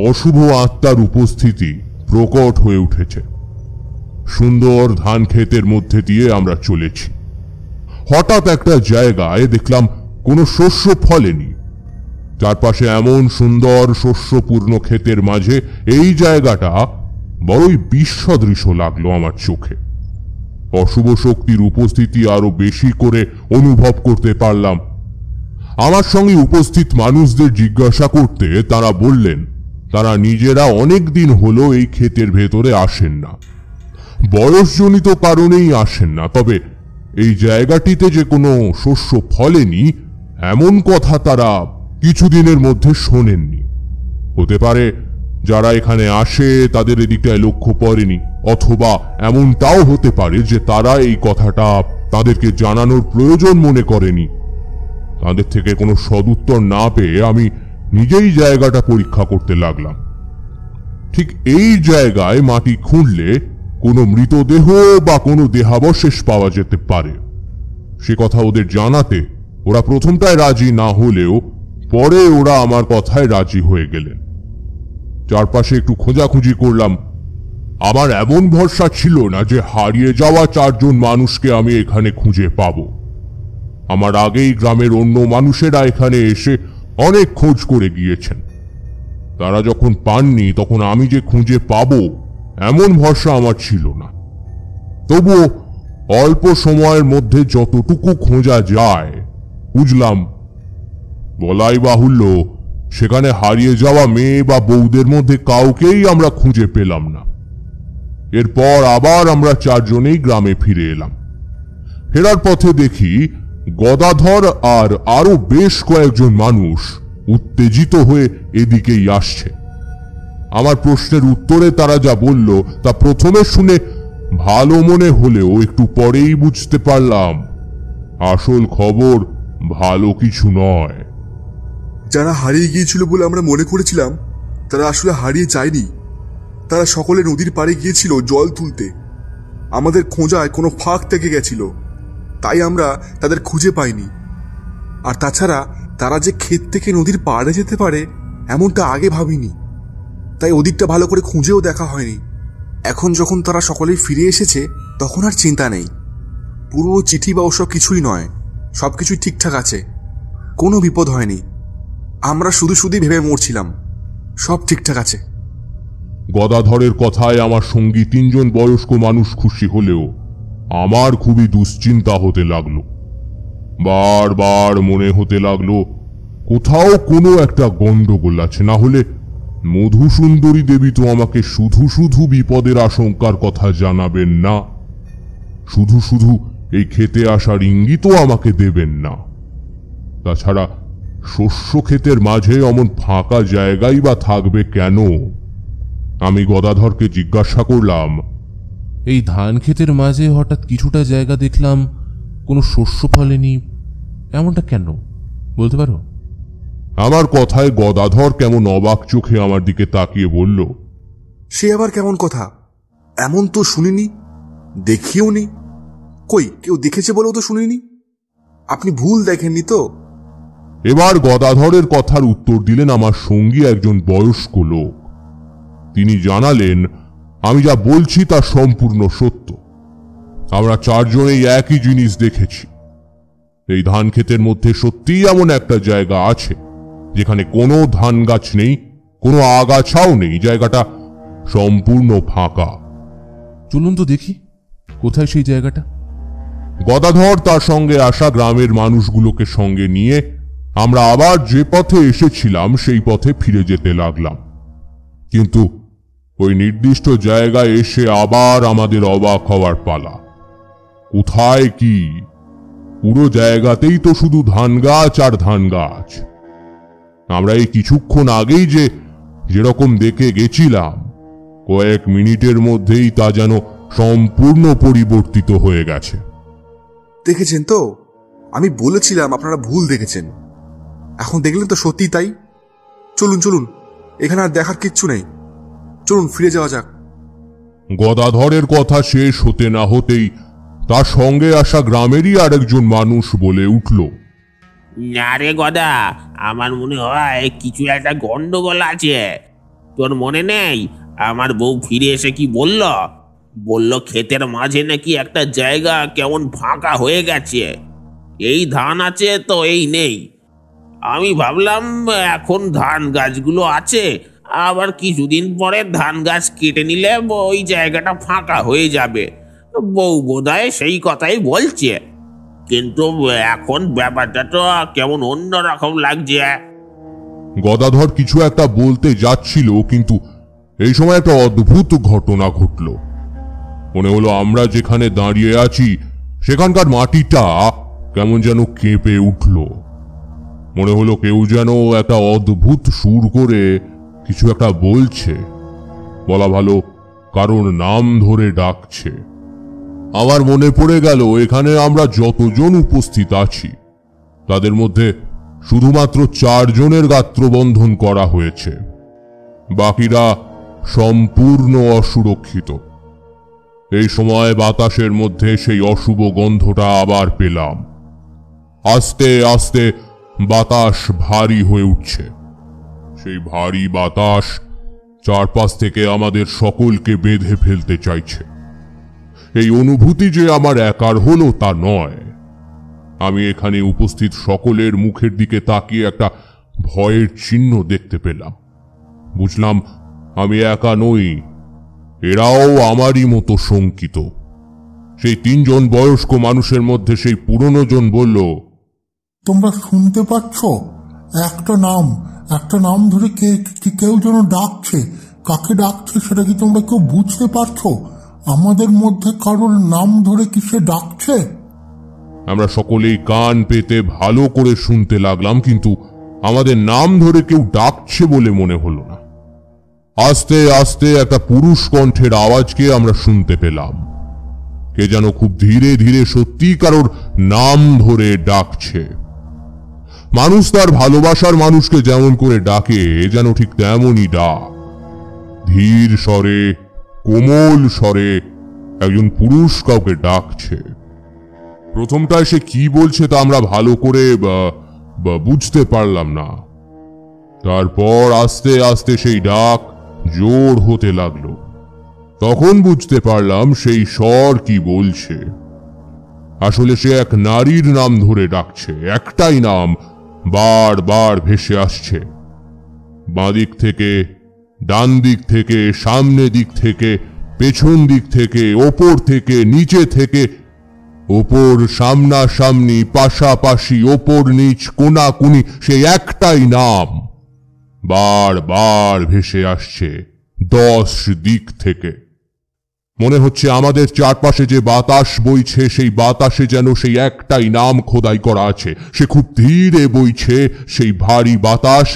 অশুভ আত্মার উপস্থিতি প্রকট হয়ে উঠেছে। সুন্দর ধান ক্ষেতের মধ্যে দিয়ে আমরা চলেছি। হঠাৎ একটা জায়গায় দেখলাম কোনো শস্য ফলেনি। চারপাশে এমন সুন্দর শস্যপূর্ণ ক্ষেতের মাঝে এই জায়গাটা বড়ই বিস্মদৃশ্য লাগলো আমার চোখে। অশুভ শক্তির উপস্থিতি আরো বেশি করে অনুভব করতে পারলাম। আমার সঙ্গে উপস্থিত মানুষদের জিজ্ঞাসা করতে তারা বললেন তারা নিজেরা অনেক দিন হলো এই ক্ষেতের ভেতরে আসেন না, বয়সজনিত কারণেই আসেন না, তবে এই জায়গাটিতে যে কোনো শস্য ফলেনি এমন কথা তারা কিছুদিনের মধ্যে শোনেননি। হতে পারে যারা এখানে আসে তাদের এদিকটায় লক্ষ্য পড়েনি, অথবা এমনটাও হতে পারে যে তারা এই কথাটা তাদেরকে জানানোর প্রয়োজন মনে করেনি। তাদের থেকে কোনো সদুত্তর না পেয়ে আমি নিজেই জায়গাটা পরীক্ষা করতে লাগলাম। ঠিক এই জায়গায় মাটি খুঁড়লে কোনো মৃতদেহ বা কোনো দেহাবশেষ পাওয়া যেতে পারে। সে কথা ওদের জানাতে ওরা প্রথমটায় রাজি না হলেও পরে ওরা আমার কথায় রাজি হয়ে গেলেন। চারপাশে একটু খোঁজাখুঁজি করলাম। আমার এমন ভরসা ছিল না যে হারিয়ে যাওয়া 4 জন মানুষকে আমি এখানে খুঁজে পাব। আমার আগেই গ্রামের অন্য মানুষেরা এখানে এসে অনেক খোঁজ করে গিয়েছেন। তারা যখন পাননি তখন আমি যে খুঁজে পাবো এমন ভরসা আমার ছিল না। তবুও অল্প সময়ের মধ্যে যতটুকু খোঁজা যায় বুঝলাম। বলাই বাহুল্য, সেখানে হারিয়ে যাওয়া মেয়ে বা বউদের মধ্যে কাউকেই আমরা খুঁজে পেলাম না। এরপর আবার আমরা 4 জনেই গ্রামে ফিরে এলাম। ফেরার পথে দেখি গদাধর আর আরো বেশ কয়েকজন মানুষ উত্তেজিত হয়ে এদিকেই আসছে। আমার প্রশ্নের উত্তরে তারা যা বলল তা প্রথমে শুনে ভালো মনে হলেও একটু পরেই বুঝতে পারলাম আসল খবর ভালো কিছু নয়। যারা হারিয়ে গিয়েছিল বলে আমরা মনে করেছিলাম তারা আসলে হারিয়ে যায়নি। তারা সকলে নদীর পাড়ে গিয়েছিল জল তুলতে। আমাদের খোঁজায় কোনো ফাঁক থেকে গেছিল, তাই আমরা তাদের খুঁজে পাইনি। আর তাছাড়া তারা যে ক্ষেত থেকে নদীর পাড়ে যেতে পারে এমনটা আগে ভাবিনি। তাই ওদিকটা ভালো করে খুঁজেও দেখা হয়নি। এখন যখন তারা সকলেই ফিরে এসেছে তখন আর চিন্তা নেই। পুরো চিঠি বা ওসব কিছুই নয়, সবকিছুই ঠিকঠাক আছে, কোনো বিপদ হয়নি। আমরা শুধু শুধুই ভেবে মরছিলাম, সব ঠিকঠাক আছে। গদাধরের কথায় আমার সঙ্গী 3 জন বয়স্ক মানুষ খুশি হলেও আমার খুবই দুশ্চিন্তা হতে লাগলো। বারবার মনে হতে লাগলো কোথাও কোনো একটা গন্ডগোল আছে, না হলে মধুসুন্দরী দেবী তো আমাকে শুধু শুধু বিপদের আশঙ্কার কথা জানাবেন না, শুধু শুধু এই খেতে আসার ইঙ্গিতও আমাকে দেবেন না। তাছাড়া শস্য ক্ষেতের মাঝে অমন ফাঁকা জায়গাই বা থাকবে কেন? আমি গদাধরকে জিজ্ঞাসা করলাম, এই ধান ক্ষেতের মাঝে হঠাৎ কিছুটা জায়গা দেখলাম কোনো শস্য ফলেনি, এমনটা কেন বলতে পারো? আমার কথায় গদাধর কেমন অবাক চোখে আমার দিকে তাকিয়ে বলল, সে আবার কেমন কথা? এমন তো শুনিনি, দেখিও নি। কই, কেউ দেখেছে বলেও তো শুনিনি। আপনি ভুল দেখেননি তো? এবার গদাধরের কথার উত্তর দিলেন আমার সঙ্গী একজন বয়স্ক লোক। তিনি জানালেন, আমি যা বলছি তা সম্পূর্ণ সত্য। আমরা 4 জনেই একই জিনিস দেখেছি। এই ধান ক্ষেতের মধ্যে সত্যিই এমন একটা জায়গা আছে যেখানে কোনো ধান গাছ নেই, কোনো আগাছাও নেই, জায়গাটা সম্পূর্ণ ফাঁকা। চলুন তো দেখি কোথায় সেই জায়গাটা। গদাধর তার সঙ্গে আসা গ্রামের মানুষগুলোকে সঙ্গে নিয়ে আমরা আবার যে পথে এসেছিলাম সেই পথে ফিরে যেতে লাগলাম। কিন্তু ওই নির্দিষ্ট জায়গায় এসে আবার আমাদের অবাক হওয়ার পালা। কোথায় কি? পুরো জায়গাতেই তো শুধু ধান গাছ আর ধান গাছ। আমরা এই কিছুক্ষণ আগেই যেরকম দেখে গেছিলাম, কয়েক মিনিটের মধ্যেই তা যেন সম্পূর্ণ পরিবর্তিত হয়ে গেছে। দেখেছেন তো? আমি বলেছিলাম আপনারা ভুল দেখেছেন। এখন দেখলেন তো সত্যি তাই। চলুন চলুন, এখানে আর দেখার কিচ্ছু নেই, চলুন ফিরে যাওয়া যাক। গদাধরের কথা শেষ হতে না হতেই তার সঙ্গে আসা গ্রামেরই আরেকজন মানুষ বলে উঠল, না রে গদা, আমার মনে হয় কিছু একটা গন্ডগোল আছে। তোর মনে নেই আমার বউ ফিরে এসে কি বলল ক্ষেতের মাঝে নাকি একটা জায়গা কেমন ফাঁকা হয়ে গেছে, এই ধান আছে তো এই নেই। আমি ভাবলাম এখন ধান গাছগুলো আছে, আবার কিছুদিন পরে ধান গাছ কেটে নিলে ওই জায়গাটা ফাঁকা হয়ে যাবে। বউ বোধহয় সেই কথাই বলছে, কিন্তু এখন ব্যাপারটা তো কেমন অন্যরকম লাগছে। গদাধর কিছু একটা বলতে যাচ্ছিল, কিন্তু এই সময় একটা অদ্ভুত ঘটনা ঘটল। মনে হলো আমরা যেখানে দাঁড়িয়ে আছি সেখানকার মাটিটা কেমন যেন কেঁপে উঠল। মনে হলো কেউ যেন একটা অদ্ভুত সুর করে কিছু একটা বলছে, বলা ভালো কারোর নাম ধরে ডাকছে। আমার মনে পড়ে গেল এখানে আমরা যতজন উপস্থিত আছি তাদের মধ্যে শুধুমাত্র 4 জনের গাত্রবন্ধন করা হয়েছে, বাকিরা সম্পূর্ণ অসুরক্ষিত। এই সময় বাতাসের মধ্যে সেই অশুভ গন্ধটা আবার পেলাম। আস্তে আস্তে বাতাস ভারী হয়ে উঠছে। সেই ভারী বাতাস চারপাশ থেকে আমাদের সকলকে বেঁধে ফেলতে চাইছে। এই অনুভূতি যে আমার একার হলো তা নয়। আমি এখানে উপস্থিত সকলের মুখের দিকে তাকিয়ে একটা ভয়ের চিহ্ন দেখতে পেলাম। বুঝলাম আমি একা নই, এরাও আমারই মতো শঙ্কিত। সেই 3 জন বয়স্ক মানুষের মধ্যে সেই পুরনো জন বলল, তোমরা শুনতে পাচ্ছ? একটা নাম ধরে কেউ যেন ডাকছে। কাকে ডাকছে সেটা কি তোমরা কেউ বুঝতে পারছো? আমাদের মধ্যে কারোর নাম ধরে কি সে ডাকছে? আমরা সকলেই কান পেতে ভালো করে শুনতে লাগলাম, কিন্তু আমাদের নাম ধরে কেউ ডাকছে বলে মনে হলো না। আস্তে আস্তে একটা পুরুষ কণ্ঠের আওয়াজকে আমরা শুনতে পেলাম। কে যেন খুব ধীরে ধীরে সত্যি কারোর নাম ধরে ডাকছে। মানুষ তার ভালোবাসার মানুষকে যেমন করে ডাকে যেন ঠিক তেমনই ডাক। ধীর স্বরে, কোমল স্বরে একজন পুরুষ কাউকে ডাকছে। প্রথমটায় সে কি বলছে তা আমরা ভালো করে বুঝতে পারলাম না। তারপর আস্তে আস্তে সেই ডাক জোর হতে লাগলো। তখন বুঝতে পারলাম সেই স্বর কি বলছে। আসলে সে এক নারীর নাম ধরে ডাকছে, একটাই নাম বারবার ভেসে আসছে। বাঁদিক থেকে, ডান দিক থেকে, সামনে দিক থেকে, পেছন দিক থেকে, ওপর থেকে, নিচে থেকে, ওপর সামনাসামনি, পাশাপাশি, ওপর নিচ, কোনাকুনি, সে একটাই নাম বারবার ভেসে আসছে 10 দিক থেকে। মনে হচ্ছে আমাদের চারপাশে যে বাতাস বইছে সেই বাতাসে যেন সেই একটাই নাম খোদাই করা আছে। সে খুব ধীরে বইছে সেই ভারী বাতাস,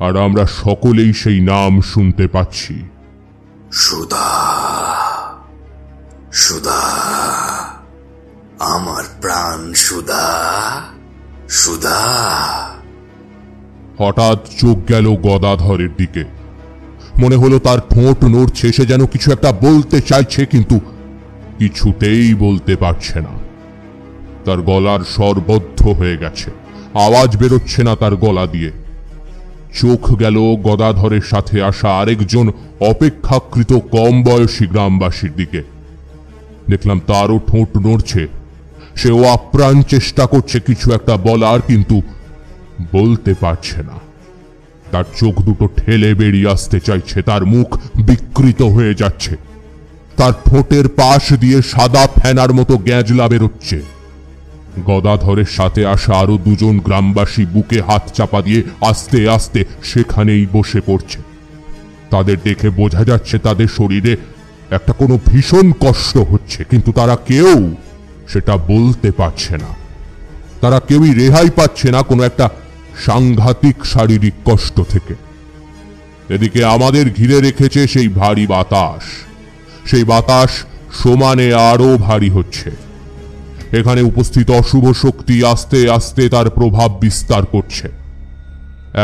আর আমরা সকলেই সেই নাম শুনতে পাচ্ছি। সুধা, সুধা, আমার প্রাণ সুধা, সুধা। হঠাৎ চোখ গেল গদাধরের দিকে। মনে হলো তার ঠোঁট নড়ছে, সে যেন কিছু একটা বলতে চাইছে, কিন্তু কিছুতেই বলতে পারছে না। তার গলার স্বর বদ্ধ হয়ে গেছে, আওয়াজ বেরোচ্ছে না তার গলা দিয়ে। চোখ গেল গদাধরের সাথে আসা আরেকজন অপেক্ষাকৃত কম বয়সী গ্রামবাসীর দিকে। দেখলাম তারও ঠোঁট নড়ছে, সেও আপ্রাণ চেষ্টা করছে কিছু একটা বলার, কিন্তু বলতে পারছে না। তার চোখ দুটো ঠেলে বেরিয়ে আসতে চাইছে, তার মুখ বিকৃত হয়ে যাচ্ছে, তার ঠোঁটের পাশ দিয়ে সাদা ফেনার মতো গ্যাঁজলা বেরোচ্ছে। গদাধরের সাথে আসা আরো 2জন গ্রামবাসী বুকে হাত চাপা দিয়ে আস্তে আস্তে সেখানেই বসে পড়ছে। তাদের দেখে বোঝা যাচ্ছে তাদের শরীরে একটা কোনো ভীষণ কষ্ট হচ্ছে, কিন্তু তারা কেউ সেটা বলতে পারছে না। তারা কেউই রেহাই পাচ্ছে না কোনো একটা সাংঘাতিক শারীরিক কষ্ট থেকে। এদিকে আমাদের ঘিরে রেখেছে সেই ভারী বাতাস। সেই বাতাস সমানে আরো ভারী হচ্ছে। এখানে উপস্থিত অশুভ শক্তি আস্তে আস্তে তার প্রভাব বিস্তার করছে।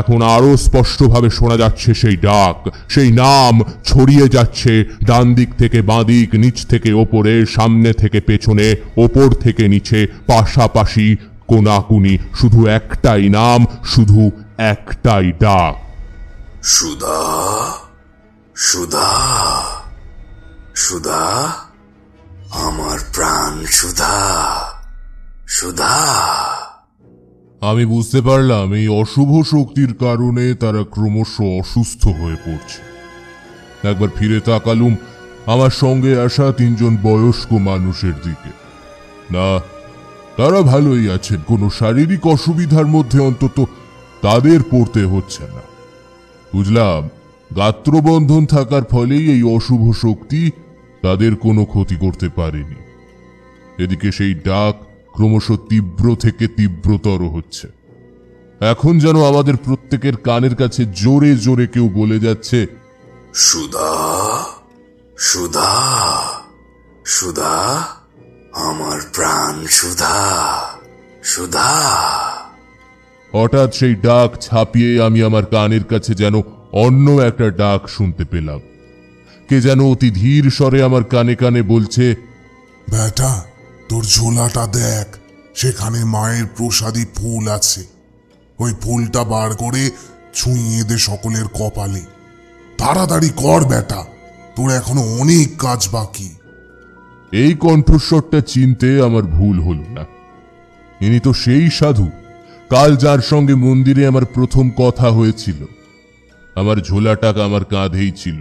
এখন আরো স্পষ্টভাবে শোনা যাচ্ছে সেই ডাক, সেই নাম ছড়িয়ে যাচ্ছে ডান দিক থেকে বাঁ দিক, নিচ থেকে ওপরে, সামনে থেকে পেছনে, ওপর থেকে নিচে, পাশাপাশি, কোনাকুনি। শুধু একটাই নাম, শুধু একটাই ডাক, সুধা, সুধা, সুধা, আমার প্রাণ সুধা, সুধা। আমি বুঝতে পারলাম এই অশুভ শক্তির কারণে তারা ক্রমশ অসুস্থ হয়ে পড়ছে। একবার ফিরে তাকালুম আমার সঙ্গে আসা 3 জন বয়স্ক মানুষের দিকে। না, তারা ভালোই আছেন, কোনো শারীরিক অসুবিধার মধ্যে অন্তত তাদের পড়তে হচ্ছে না। বুঝলাম গাত্রবন্ধন থাকার ফলেই এই অশুভ শক্তি তাদের কোনো ক্ষতি করতে পারেনি। এদিকে সেই ডাক ক্রমশ তীব্র থেকে তীব্রতর হচ্ছে। এখন যেন আমাদের প্রত্যেকের কানের কাছে জোরে জোরে কেউ বলে যাচ্ছে, সুধা, সুধা, সুধা, আমার প্রাণ সুধা, সুধা। হঠাৎ সেই ডাক ছাপিয়ে আমি আমার কানের কাছে যেন অন্য একটা ডাক শুনতে পেলাম। কে যেন অতি ধীর স্বরে আমার কানে কানে বলছে, বেটা, তোর ঝোলাটা দেখ, সেখানে মায়ের প্রসাদী ফুল আছে। ওই ফুলটা বার করে ছুঁয়ে দে সকলের কপালে। তাড়াতাড়ি কর বেটা, তোর এখনো অনেক কাজ বাকি। এই কণ্ঠস্বরটা চিনতে আমার ভুল হল না। ইনি তো সেই সাধু কাল যার সঙ্গে মন্দিরে আমার প্রথম কথা হয়েছিল। আমার ঝোলাটা আমার কাঁধেই ছিল।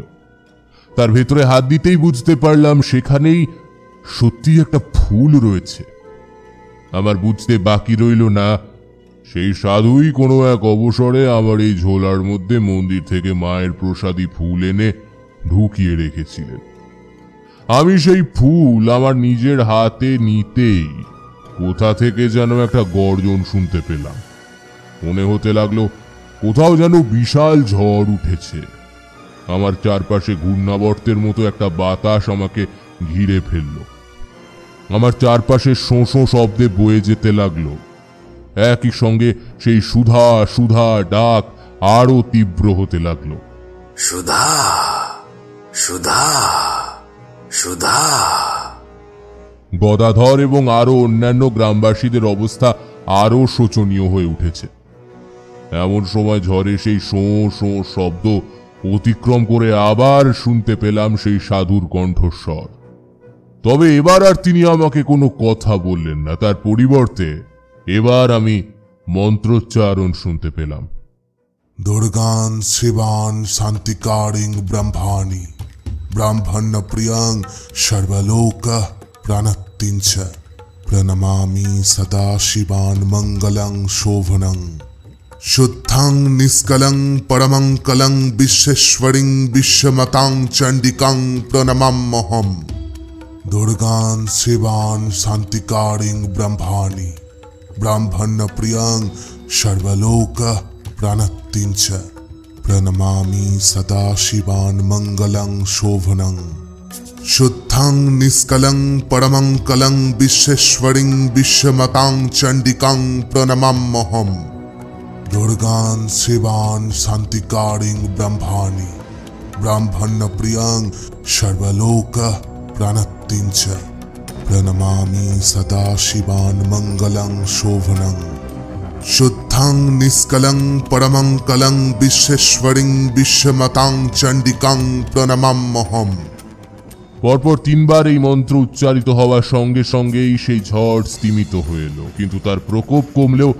তার ভেতরে হাত দিতেই বুঝতে পারলাম সেখানেই সত্যি একটা ফুল রয়েছে। আমার বুঝতে বাকি রইল না সেই সাধুই কোনো এক অবসরে আমার এই ঝোলার মধ্যে মন্দির থেকে মায়ের প্রসাদী ফুল এনে ঢুকিয়ে রেখেছিলেন। আমি সেই ফুল আমার নিজের হাতে নিতেই কোথা থেকে যেন একটা গর্জন শুনতে পেলাম। মনে হতে লাগলো কোথাও যেন বিশাল ঝড় উঠেছে। আমার চারপাশে ঘূর্ণাবর্তের মতো একটা বাতাস আমাকে ঘিরে ফেলল। আমার চারপাশে শোঁ শোঁ শব্দে বয়ে যেতে লাগলো। একই সঙ্গে সেই সুধা সুধা ডাক আরো তীব্র হতে লাগলো। সুধা, সুধা, সুধা। গদাধর এবং আরো অন্যান্য গ্রামবাসীদের অবস্থা আরো শোচনীয় হয়ে উঠেছে। এমন সময় ঝড়ে সেই শোঁ শোঁ শব্দ অতিক্রম করে আবার শুনতে পেলাম সেই সাধুর কণ্ঠস্বর। তবে এবার আর তিনি আমাকে কোনো কথা বললেন না, তার পরিবর্তে এবার আমি মন্ত্রোচ্চারণ শুনতে পেলাম। দুর্গান শিবান শান্তিকারিং ব্রহ্মাণি ব্রাহ্মণ প্রিয়ং সর্বলোক প্রাণত্তিঞ্চ প্রণমামি সদা শিবান মঙ্গলং শোভনং শুদ্ধং নিষ্কলং পরমং কলং বিশ্বেশ্বরিং বিশ্বমতাং চণ্ডিকাং প্রণমাম্যহম। দুর্গান শিবান শান্তিকারিং ব্রহ্মাণি ব্রাহ্মণ প্রিয়ং সর্বলোক প্রাণত্তিঞ্চ প্রণমামি সদা শিবান মঙ্গলং শোভনং শুদ্ধং নিষ্কলং পরমং কলং বিশ্বেশ্বরিং বিশ্বমতাং চণ্ডিকাং প্রণমাম্যহম। দুর্গান শিবান শান্তিকারিং ব্রহ্মাণি ব্রাহ্মণ প্রিয়ং সর্বলোক প্রাণত্তিঞ্চ প্রণমামি সদা শিবান মঙ্গলং শোভনং শুদ্ধং নিষ্কলং পরমং কলং বিশ্বেশ্বরিং বিশ্বমতাং চণ্ডিকাং প্রণমাম্যহম। পরপর 3 বার এই মন্ত্র উচ্চারিত হওয়ার সঙ্গে সঙ্গেই সেই ঝড় স্তিমিত হয়ে এলো, কিন্তু তার প্রকোপ কমলেও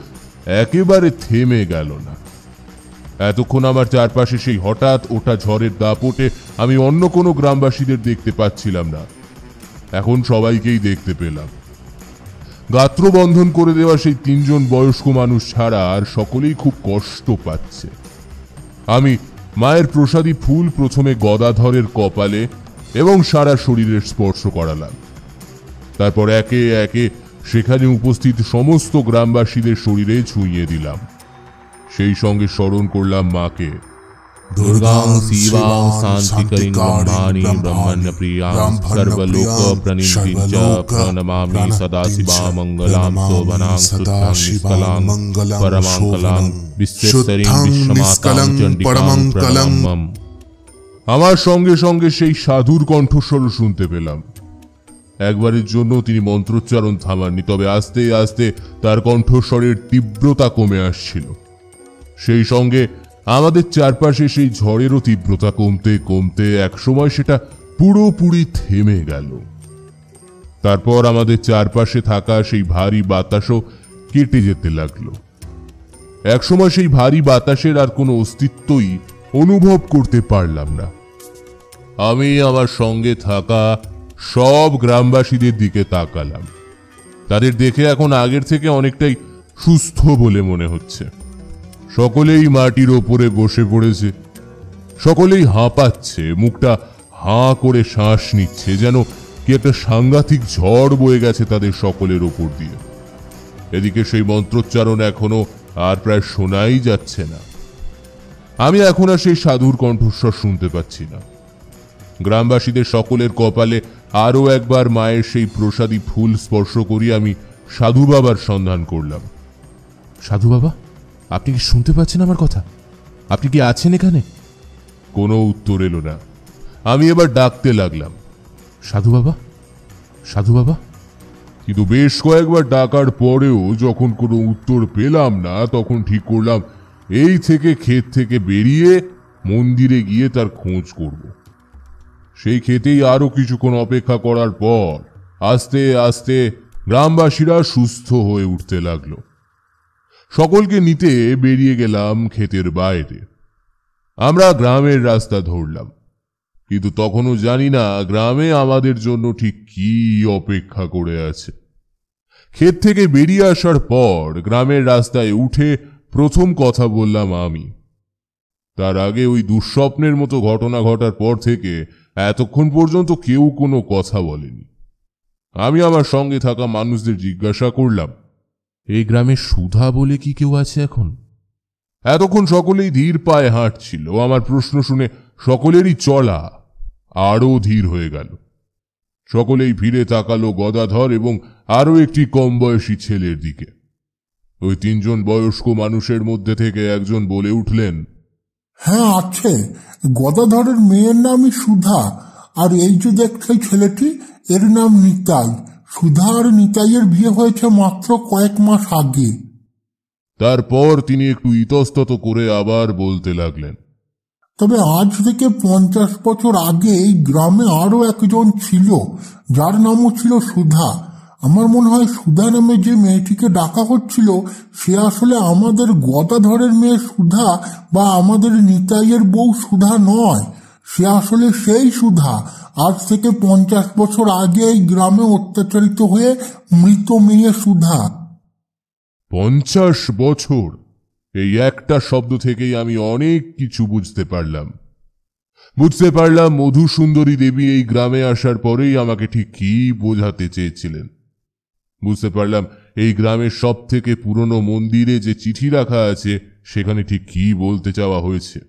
একেবারে থেমে গেল না। এতক্ষণ আমার চারপাশে সেই হঠাৎ ওঠা ঝড়ের দাপটে আমি অন্য কোনো গ্রামবাসীদের দেখতে পাচ্ছিলাম না। এখন সবাইকেই দেখতে পেলাম। গাত্রবন্ধন করে দেওয়া সেই 3 জন বয়স্ক মানুষ ছাড়া আর সকলেই খুব কষ্ট পাচ্ছে। আমি মায়ের প্রসাদী ফুল প্রথমে গদাধরের কপালে এবং সারা শরীরের স্পর্শ করালাম। তারপর একে একে সেখানে উপস্থিত সমস্ত গ্রামবাসীদের শরীরে ছুঁয়ে দিলাম। সেই সঙ্গে স্মরণ করলাম মাকে। দুর্গাং শিবাং শান্তিকরিং ব্রহ্মাণি ব্রহ্মণ্য প্রিয়াং সর্বলোক প্রণীতিঞ্চ প্রণমামি সদা শিবা মঙ্গলাং শোভনাং শুদ্ধং নিষ্কলাং পরমাং কলাং বিশ্বেশ্বরিং বিশ্বমাতাং চণ্ডিকাং প্রণমাম্যহম। আমার সঙ্গে সঙ্গে সেই সাধুর কণ্ঠস্বর শুনতে পেলাম। একবারের জন্য তিনি মন্ত্রোচ্চারণ থামাননি, তবে আস্তে আস্তে তার কণ্ঠস্বরের তীব্রতা কমে আসছিল। সেই সঙ্গে আমাদের চারপাশে সেই ঝড়েরও তীব্রতা কমতে কমতে একসময় সেটা পুরোপুরি থেমে গেল। তারপর আমাদের চারপাশে থাকা সেই ভারী বাতাসও কেটে যেতে লাগলো। একসময় সেই ভারী বাতাসের আর কোনো অস্তিত্বই অনুভব করতে পারলাম না। আমি আমার সঙ্গে থাকা সব গ্রামবাসীদের দিকে তাকালাম। তাদের দেখে এখন আগের থেকে অনেকটাই সুস্থ বলে মনে হচ্ছে। সকলেই মাটির ওপরে বসে পড়েছে, সকলেই হাঁপাচ্ছে, মুখটা হাঁ করে শ্বাস নিচ্ছে, যেন কি একটা সাংঘাতিক ঝড় বয়ে গেছে তাদের সকলের ওপর দিয়ে। এদিকে সেই মন্ত্রোচ্চারণ এখনো আর প্রায় শোনাই যাচ্ছে না। আমি এখন আর সেই সাধুর কণ্ঠস্বর শুনতে পাচ্ছি না। গ্রামবাসীদের সকলের কপালে আরও একবার মায়ের সেই প্রসাদী ফুল স্পর্শ করি আমি সাধু বাবার সন্ধান করলাম। সাধু বাবা, আপনি কি শুনতে পাচ্ছেন আমার কথা? আপনি কি আছেন এখানে? কোনো উত্তর এলো না। আমি এবার ডাকতে লাগলাম, সাধু বাবা, সাধু বাবা। কিন্তু বেশ কয়েকবার ডাকার পরেও যখন কোনো উত্তর পেলাম না, তখন ঠিক করলাম এই থেকে ক্ষেত থেকে বেরিয়ে মন্দিরে গিয়ে তার খোঁজ করব। সেই ক্ষেতেই আরো কিছুক্ষণ অপেক্ষা করার পর আস্তে আস্তে গ্রামবাসীরা সুস্থ হয়ে উঠতে লাগলো। সকলকে নিতে বেরিয়ে গেলাম ক্ষেতের বাইরে। আমরা গ্রামের রাস্তা ধরলাম, কিন্তু তখনও জানি না গ্রামে আমাদের জন্য ঠিক কি অপেক্ষা করে আছে। ক্ষেত থেকে বেরিয়ে আসার পর গ্রামের রাস্তায় উঠে প্রথম কথা বললাম আমি। তার আগে ওই দুঃস্বপ্নের মতো ঘটনা ঘটার পর থেকে এতক্ষণ পর্যন্ত কেউ কোনো কথা বলেনি। আমি আমার সঙ্গে থাকা মানুষদের জিজ্ঞাসা করলাম, এই গ্রামে সুধা বলে কি কেউ আছে এখন? এতক্ষণ সকলেই ধীর পায়ে হাঁটছিল। আমার প্রশ্ন শুনে সকলেরই চলা আরও ধীর হয়ে গেল। সকলেই ফিরে তাকালো গদাধর এবং আরও একটি কম বয়সী ছেলের দিকে। ওই 3 জন বয়স্ক মানুষের মধ্যে থেকে একজন বলে উঠলেন, হ্যাঁ আছে, গদাধরের মেয়ের নামই সুধা, আর এই যে দেখছে ছেলেটি, এর নাম নিতাই। সুধা আর নিতাইয়ের বিয়ে হয়েছে মাত্র কয়েক মাস আগে। তারপর তিনি একটু ইতস্তত করে আবার বলতে লাগলেন, তবে আজ থেকে 50 বছর আগে এই গ্রামে আরো একজন ছিল, যার নামও ছিল সুধা। আমার মনে হয় সুধা নামে যে মেয়েটিকে ডাকা হচ্ছিল সে আসলে আমাদের গদাধরের মেয়ে সুধা বা আমাদের নিতাইয়ের বউ সুধা নয়। সে আসলে সেই সুধা আজ থেকে 50 বছর আগে এই গ্রামে অত্যাচারিত হয়ে মৃত মেয়ে সুধা। 50 বছর, এই একটা শব্দ থেকেই আমি অনেক কিছু বুঝতে পারলাম। মধুসুন্দরী দেবী এই গ্রামে আসার পরেই আমাকে ঠিক কি বোঝাতে চেয়েছিলেন। বুঝতে পারলাম এই গ্রামের সব থেকে পুরনো মন্দিরে যে চিঠি রাখা আছে সেখানে ঠিক কি বলতে চাওয়া হয়েছে।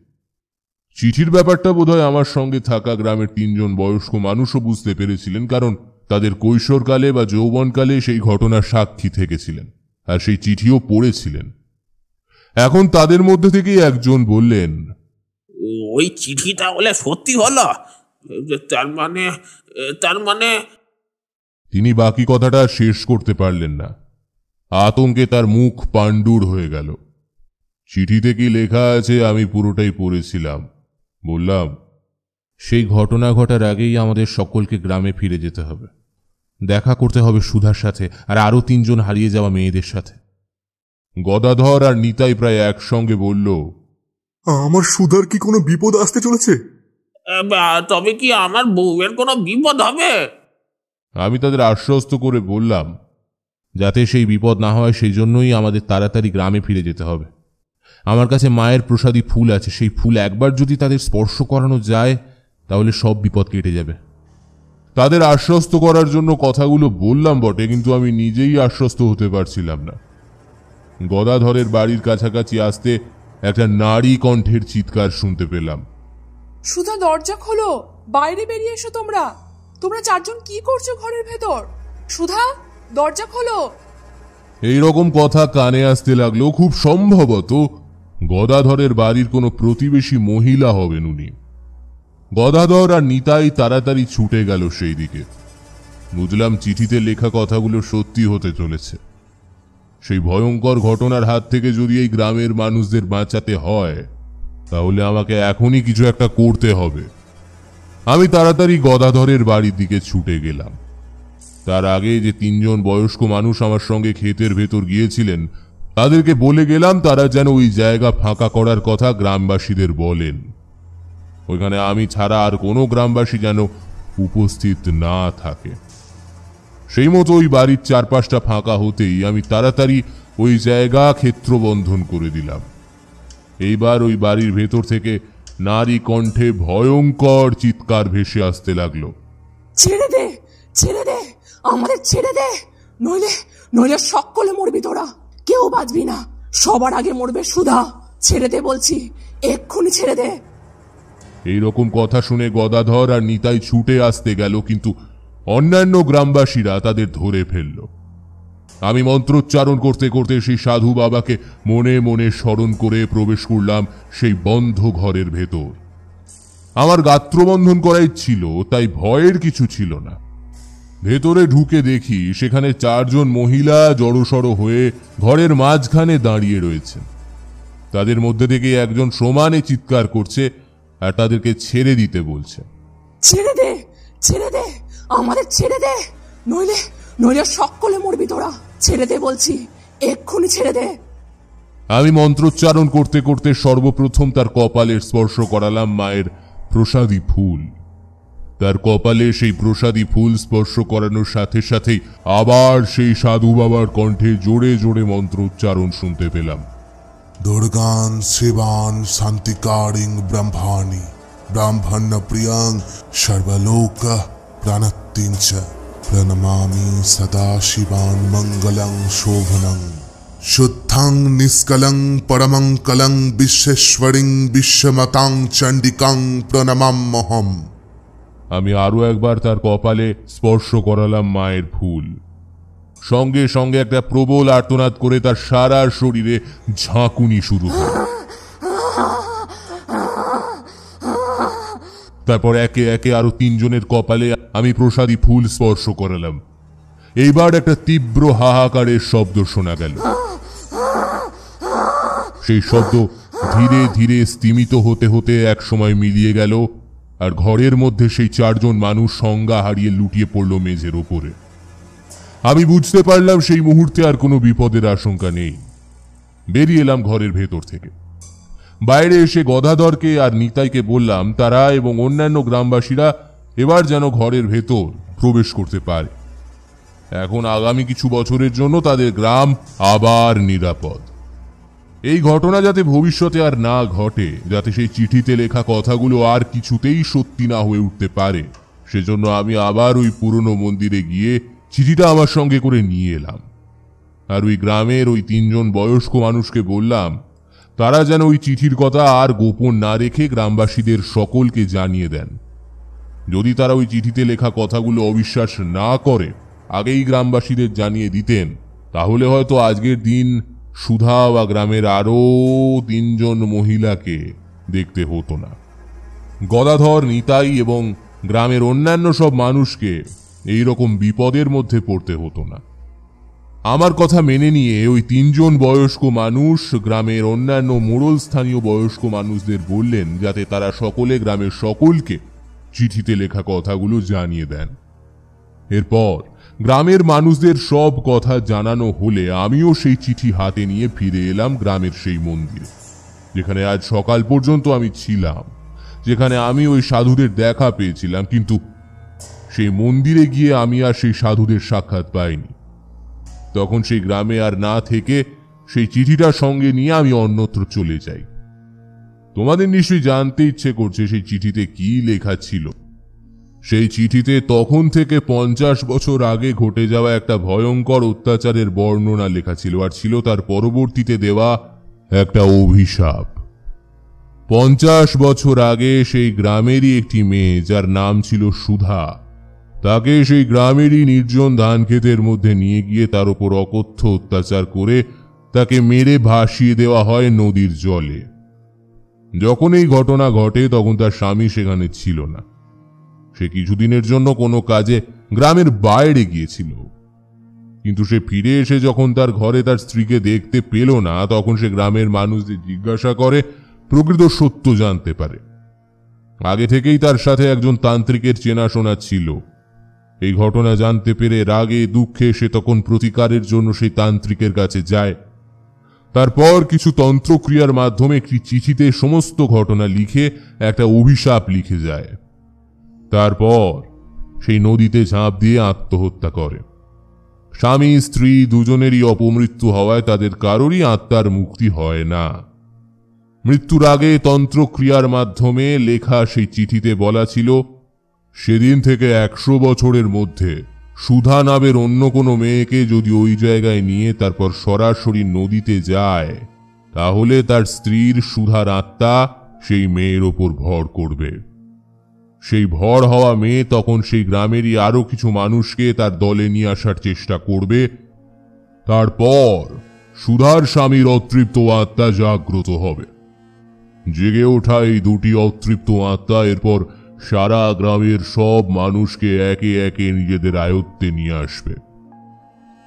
চিঠির ব্যাপারটা বোধহয় আমার সঙ্গে থাকা গ্রামের 3 জন বয়স্ক মানুষও বুঝতে পেরেছিলেন, কারণ তাদের কৈশোরকালে বা যৌবনকালে সেই ঘটনার সাক্ষী থেকেছিলেন আর সেই চিঠিও পড়েছিলেন। এখন তাদের মধ্যে থেকেই একজন বললেন, ওই চিঠি তাহলে সত্যি হলো? তার মানে তিনি বাকি কথাটা শেষ করতে পারলেন না। আতঙ্কে তার মুখ পাণ্ডুর হয়ে গেল। চিঠিতে কি লেখা আছে আমি পুরোটাই পড়েছিলাম। বললাম, সেই ঘটনা ঘটার আগেই আমাদের সকলকে গ্রামে ফিরে যেতে হবে, দেখা করতে হবে সুধার সাথে আর আরো 3 জন হারিয়ে যাওয়া মেয়েদের সাথে। গদাধর আর নিতাই প্রায় একসঙ্গে বলল, আমার সুধার কি কোনো বিপদ আসতে চলেছে? তবে কি আমার বউয়ের কোনো বিপদ হবে? আমি তাদের আশ্বস্ত করে বললাম, যাতে সেই বিপদ না হয় সেই জন্যই আমাদের তাড়াতাড়ি গ্রামে ফিরে যেতে হবে। আমার কাছে মায়ের প্রসাদী ফুল আছে, সেই ফুল একবার যদি তাদের স্পর্শ করানো যায় তাহলে সব বিপদ কেটে যাবে। তাদের আশ্বস্ত করার জন্য কথাগুলো বললাম বটে, কিন্তু আমি নিজেই আশ্বস্ত হতে পারছিলাম না। গদাধরের বাড়ির কাছাকাছি আসতে একটা নারী কণ্ঠের চিৎকার শুনতে পেলাম। সুধা, দরজা খোলো, বাইরে বেরিয়ে এসো। তোমরা 4 জন কি করছো ঘরের ভেতর? সুধা, দরজা খোলো। এইরকম কথা কানে আসতে লাগলো। খুব সম্ভবত গদাধরের বাড়ির কোনো প্রতিবেশী মহিলা হবেন উনি। গদাধর আর নিতাই তাড়াতাড়ি ছুটে গেল সেই দিকে। বুঝলাম চিঠিতে লেখা কথাগুলো সত্যি হতে চলেছে। সেই ভয়ঙ্কর ঘটনার হাত থেকে যদি এই গ্রামের মানুষদের বাঁচাতে হয় তাহলে আমাকে এখনই কিছু একটা করতে হবে। আমি তাড়াতাড়ি গদাধরের বাড়ির দিকে ছুটে গেলাম। তার আগে যে 3 জন বয়স্ক মানুষ আমার সঙ্গে ক্ষেতের ভেতর গিয়েছিলেন তাদেরকে বলে গেলাম তারা যেন ওই জায়গা ফাঁকা করার কথা গ্রামবাসীদের বলেন। ওইখানে আমি ছাড়া আর কোনো গ্রামবাসী যেন উপস্থিত না থাকে। সেই মতো ওই বাড়ির চারপাশটা ফাঁকা হতেই আমি তাড়াতাড়ি ওই জায়গা ক্ষেত্রবন্ধন করে দিলাম। এইবার ওই বাড়ির ভেতর থেকে নারী কণ্ঠে ভয়ঙ্কর চিৎকার ভেসে আসতে লাগলো। ছেড়ে দে, ছেড়ে দে, আমাদের ছেড়ে দে, নইলে সকলে মরবি তোরা, কেউ বাঁচবি না, সবার আগে মরবে সুধা। ছেড়ে দে বলছি, এক্ষুনি ছেড়ে দে। এইরকম কথা শুনে গদাধর আর নিতাই ছুটে আসতে গেল, কিন্তু অন্যান্য গ্রামবাসীরা তাদের ধরে ফেলল। আমি মন্ত্রোচ্চারণ করতে করতে সেই সাধু বাবাকে মনে মনে স্মরণ করে প্রবেশ করলাম সেই বন্ধ ঘরের ভেতর। আমার গাত্রবন্ধন করাই ছিল, তাই ভয়ের কিছু ছিল না। ভেতরে ঢুকে দেখি সেখানে 4 জন মহিলা জড়সড় হয়ে ঘরের মাঝখানে দাঁড়িয়ে রয়েছেন। তাদের মধ্যে থেকে একজন সমানে চিৎকার করছে আর তাদেরকে ছেড়ে দিতে বলছে। ছেড়ে দে, ছেড়ে দে, আমাদের ছেড়ে দে, নইলে সকলে মরবি তোরা। ছেড়ে দে বলছি, এক্ষুনি ছেড়ে দে। আমি মন্ত্রোচ্চারণ করতে করতে সর্বপ্রথম তার কপালের স্পর্শ করালাম মায়ের প্রসাদী ফুল। তার কপালে সেই প্রসাদী ফুল স্পর্শ করানোর সাথে সাথেই আবার সেই সাধু বাবার কণ্ঠে জোরে জোরে মন্ত্র উচ্চারণ শুনতে পেলাম। দুর্গান শিবান শান্তিকারিং ব্রহ্মাণি ব্রাহ্মণ্য প্রিয়াং সর্বলোক প্রাণত্তিঞ্চ প্রণমামি সদা শিবান মঙ্গলং শোভনং শুদ্ধং নিষ্কলং পরমং কলং বিশ্বেশ্বরিং বিশ্বমতাং চণ্ডিকাং প্রণমাম্যহম। আমি আরো একবার তার কপালে স্পর্শ করালাম মায়ের ফুল। সঙ্গে সঙ্গে একটা প্রবল আর্তনাদ করে তার সারা শরীরে ঝাঁকুনি শুরু হল। তারপর একে একে আরো 3 জনের কপালে আমি প্রসাদী ফুল স্পর্শ করালাম। এইবার একটা তীব্র হাহাকারের শব্দ শোনা গেল। সেই শব্দ ধীরে ধীরে স্তিমিত হতে হতে এক সময় মিলিয়ে গেল, আর ঘরের মধ্যে সেই 4 জন মানুষ সংজ্ঞা হারিয়ে লুটিয়ে পড়ল মেঝের ওপরে। আমি বুঝতে পারলাম সেই মুহূর্তে আর কোনো বিপদের আশঙ্কা নেই। বেরিয়ে এলাম ঘরের ভেতর থেকে। বাইরে এসে গদাধরকে আর নিতাইকে বললাম তারা এবং অন্যান্য গ্রামবাসীরা এবার যেন ঘরের ভেতর প্রবেশ করতে পারে। এখন আগামী কিছু বছরের জন্য তাদের গ্রাম আবার নিরাপদ। এই ঘটনা যাতে ভবিষ্যতে আর না ঘটে, যাতে সেই চিঠিতে লেখা কথাগুলো আর কিছুতেই সত্যি না হয়ে উঠতে পারে, সেজন্য আমি আবার ওই পুরনো মন্দিরে গিয়ে চিঠিটা আমার সঙ্গে করে নিয়ে এলাম। আর ওই গ্রামের ওই 3 জন বয়স্ক মানুষকে বললাম তারা যেন ওই চিঠির কথা আর গোপন না রেখে গ্রামবাসীদের সকলকে জানিয়ে দেন। যদি তারা ওই চিঠিতে লেখা কথাগুলো অবিশ্বাস না করে আগেই গ্রামবাসীদের জানিয়ে দিতেন, তাহলে হয়তো আজকের দিন সুধা বা গ্রামের আরও 3 জন মহিলাকে দেখতে হতো না। গদাধর, নিতাই এবং গ্রামের অন্যান্য সব মানুষকে এই রকম বিপদের মধ্যে পড়তে হতো না। আমার কথা মেনে নিয়ে ওই 3 জন বয়স্ক মানুষ গ্রামের অন্যান্য মোড়ল স্থানীয় বয়স্ক মানুষদের বললেন যাতে তারা সকলে গ্রামের সকলকে চিঠিতে লেখা কথাগুলো জানিয়ে দেন। এরপর গ্রামের মানুষদের সব কথা জানানো হলে আমিও সেই চিঠি হাতে নিয়ে ফিরে এলাম গ্রামের সেই মন্দিরে, যেখানে আজ সকাল পর্যন্ত আমি ছিলাম, যেখানে আমি ওই সাধুদের দেখা পেয়েছিলাম। কিন্তু সেই মন্দিরে গিয়ে আমি আর সেই সাধুদের সাক্ষাৎ পাইনি। তখন সেই গ্রামে আর না থেকে সেই চিঠিটা সঙ্গে নিয়ে আমি অন্যত্র চলে যাই। তোমাদের নিশ্চয়ই জানতে ইচ্ছে করছে সেই চিঠিতে কি লেখা ছিল। সেই চিঠিতে তখন থেকে 50 বছর আগে ঘটে যাওয়া একটা ভয়ঙ্কর অত্যাচারের বর্ণনা লেখা ছিল, আর ছিল তার পরবর্তীতে দেওয়া একটা অভিশাপ। 50 বছর আগে সেই গ্রামেরই একটি মেয়ে যার নাম ছিল সুধা, তাকে সেই গ্রামেরই নির্জন ধান ক্ষেতের মধ্যে নিয়ে গিয়ে তার উপর অকথ্য অত্যাচার করে তাকে মেরে ভাসিয়ে দেওয়া হয় নদীর জলে। যখন এই ঘটনা ঘটে তখন তার স্বামী সেখানে ছিল না। সে কিছুদিনের জন্য কোনো কাজে গ্রামের বাইরে গিয়েছিল, কিন্তু সে ফিরে এসে যখন তার ঘরে তার স্ত্রীকে দেখতে পেল না, তখন সে গ্রামের মানুষদের জিজ্ঞাসা করে প্রকৃত সত্য জানতে পারে। আগে থেকেই তার সাথে একজন তান্ত্রিকের চেনাশোনা ছিল। এই ঘটনা জানতে পেরে রাগে দুঃখে সে তখন প্রতিকারের জন্য সেই তান্ত্রিকের কাছে যায়। তারপর কিছু তন্ত্রক্রিয়ার মাধ্যমে একটি চিঠিতে সমস্ত ঘটনা লিখে একটা অভিশাপ লিখে যায়। তারপর সেই নদীতে ঝাঁপ দিয়ে আত্মহত্যা করে। স্বামী স্ত্রী দুজনেরই অপমৃত্যু হওয়ায় তাদের কারোরই আত্মার মুক্তি হয় না। মৃত্যুর আগে তন্ত্রক্রিয়ার মাধ্যমে লেখা সেই চিঠিতে বলা ছিল, সেদিন থেকে 100 বছরের মধ্যে সুধা নামের অন্য কোনো মেয়েকে যদি ওই জায়গায় নিয়ে তারপর সরাসরি নদীতে যায়, তাহলে তার স্ত্রীর সুধার আত্মা সেই মেয়ের ওপর ভর করবে। সেই ভর হওয়া মেয়ে তখন সেই গ্রামেরই আরো কিছু মানুষকে তার দলে নিয়ে আসার চেষ্টা করবে। তারপর সুধার স্বামীর অতৃপ্ত আত্মা জাগ্রত হবে। জেগে ওঠা এই 2টি অতৃপ্ত আত্মা এরপর সারা গ্রামের সব মানুষকে একে একে নিজেদের আয়ত্তে নিয়ে আসবে,